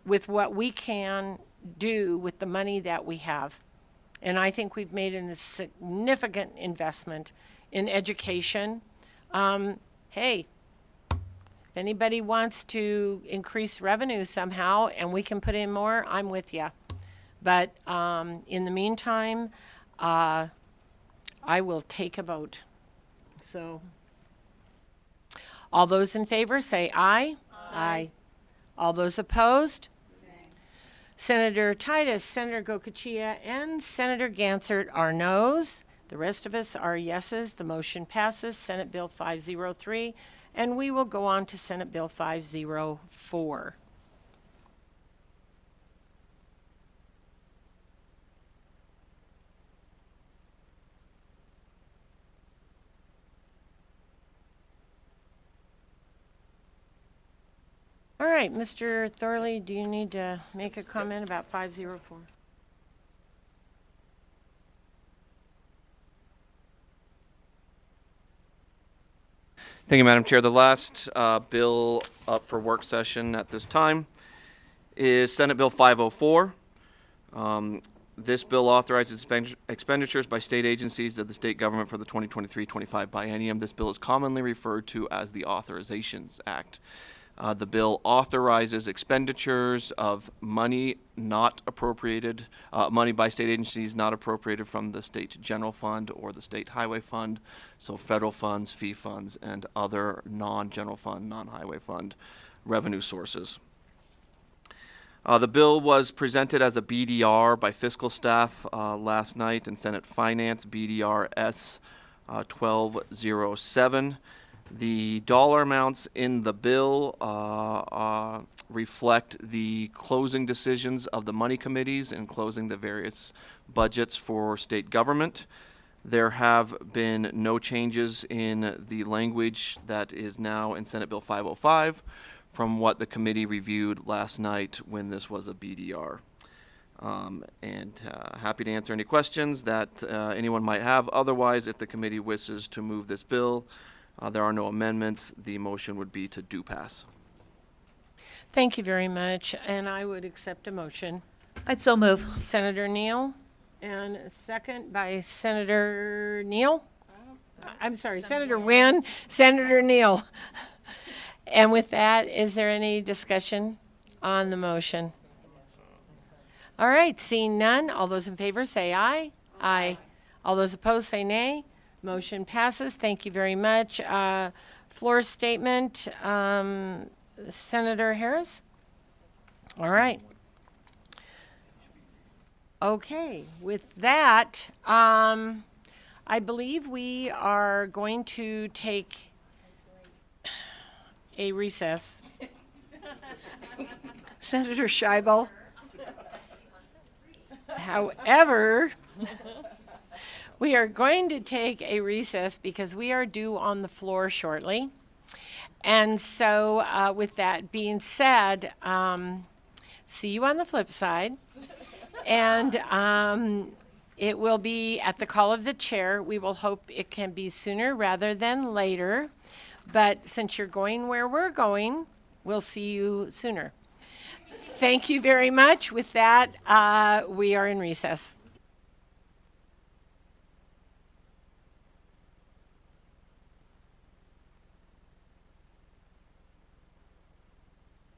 with what we can do with the money that we have. And I think we've made a significant investment in education. Hey, if anybody wants to increase revenue somehow and we can put in more, I'm with you. But in the meantime, I will take a vote. So all those in favor say aye. Aye. All those opposed? Senator Titus, Senator Gokachia, and Senator Gansert are noes. The rest of us are yeses. The motion passes. Senate Bill 503. And we will go on to Senate Bill 504. All right, Mr. Thorley, do you need to make a comment about 504? Thank you, Madam Chair. The last bill up for work session at this time is Senate Bill 504. This bill authorizes expenditures by state agencies of the state government for the 2023-25 biennium. This bill is commonly referred to as the Authorizations Act. The bill authorizes expenditures of money not appropriated, money by state agencies not appropriated from the state general fund or the state highway fund, so federal funds, fee funds, and other non-general fund, non-highway fund revenue sources. The bill was presented as a BDR by fiscal staff last night in Senate Finance, BDR S 1207. The dollar amounts in the bill reflect the closing decisions of the money committees in closing the various budgets for state government. There have been no changes in the language that is now in Senate Bill 505 from what the committee reviewed last night when this was a BDR. Happy to answer any questions that anyone might have. Otherwise, if the committee wishes to move this bill, there are no amendments. The motion would be to do pass. Thank you very much, and I would accept a motion. I'd so move. Senator Neal, and a second by Senator Neal. I'm sorry, Senator Wynn, Senator Neal. And with that, is there any discussion on the motion? All right, seeing none, all those in favor say aye. Aye. All those opposed say nay. Motion passes. Thank you very much. Floor statement, Senator Harris? All right. Okay, with that, I believe we are going to take a recess. Senator Scheibel. However, we are going to take a recess because we are due on the floor shortly. And so with that being said, see you on the flip side. And it will be at the call of the chair. We will hope it can be sooner rather than later. But since you're going where we're going, we'll see you sooner. Thank you very much. With that, we are in recess.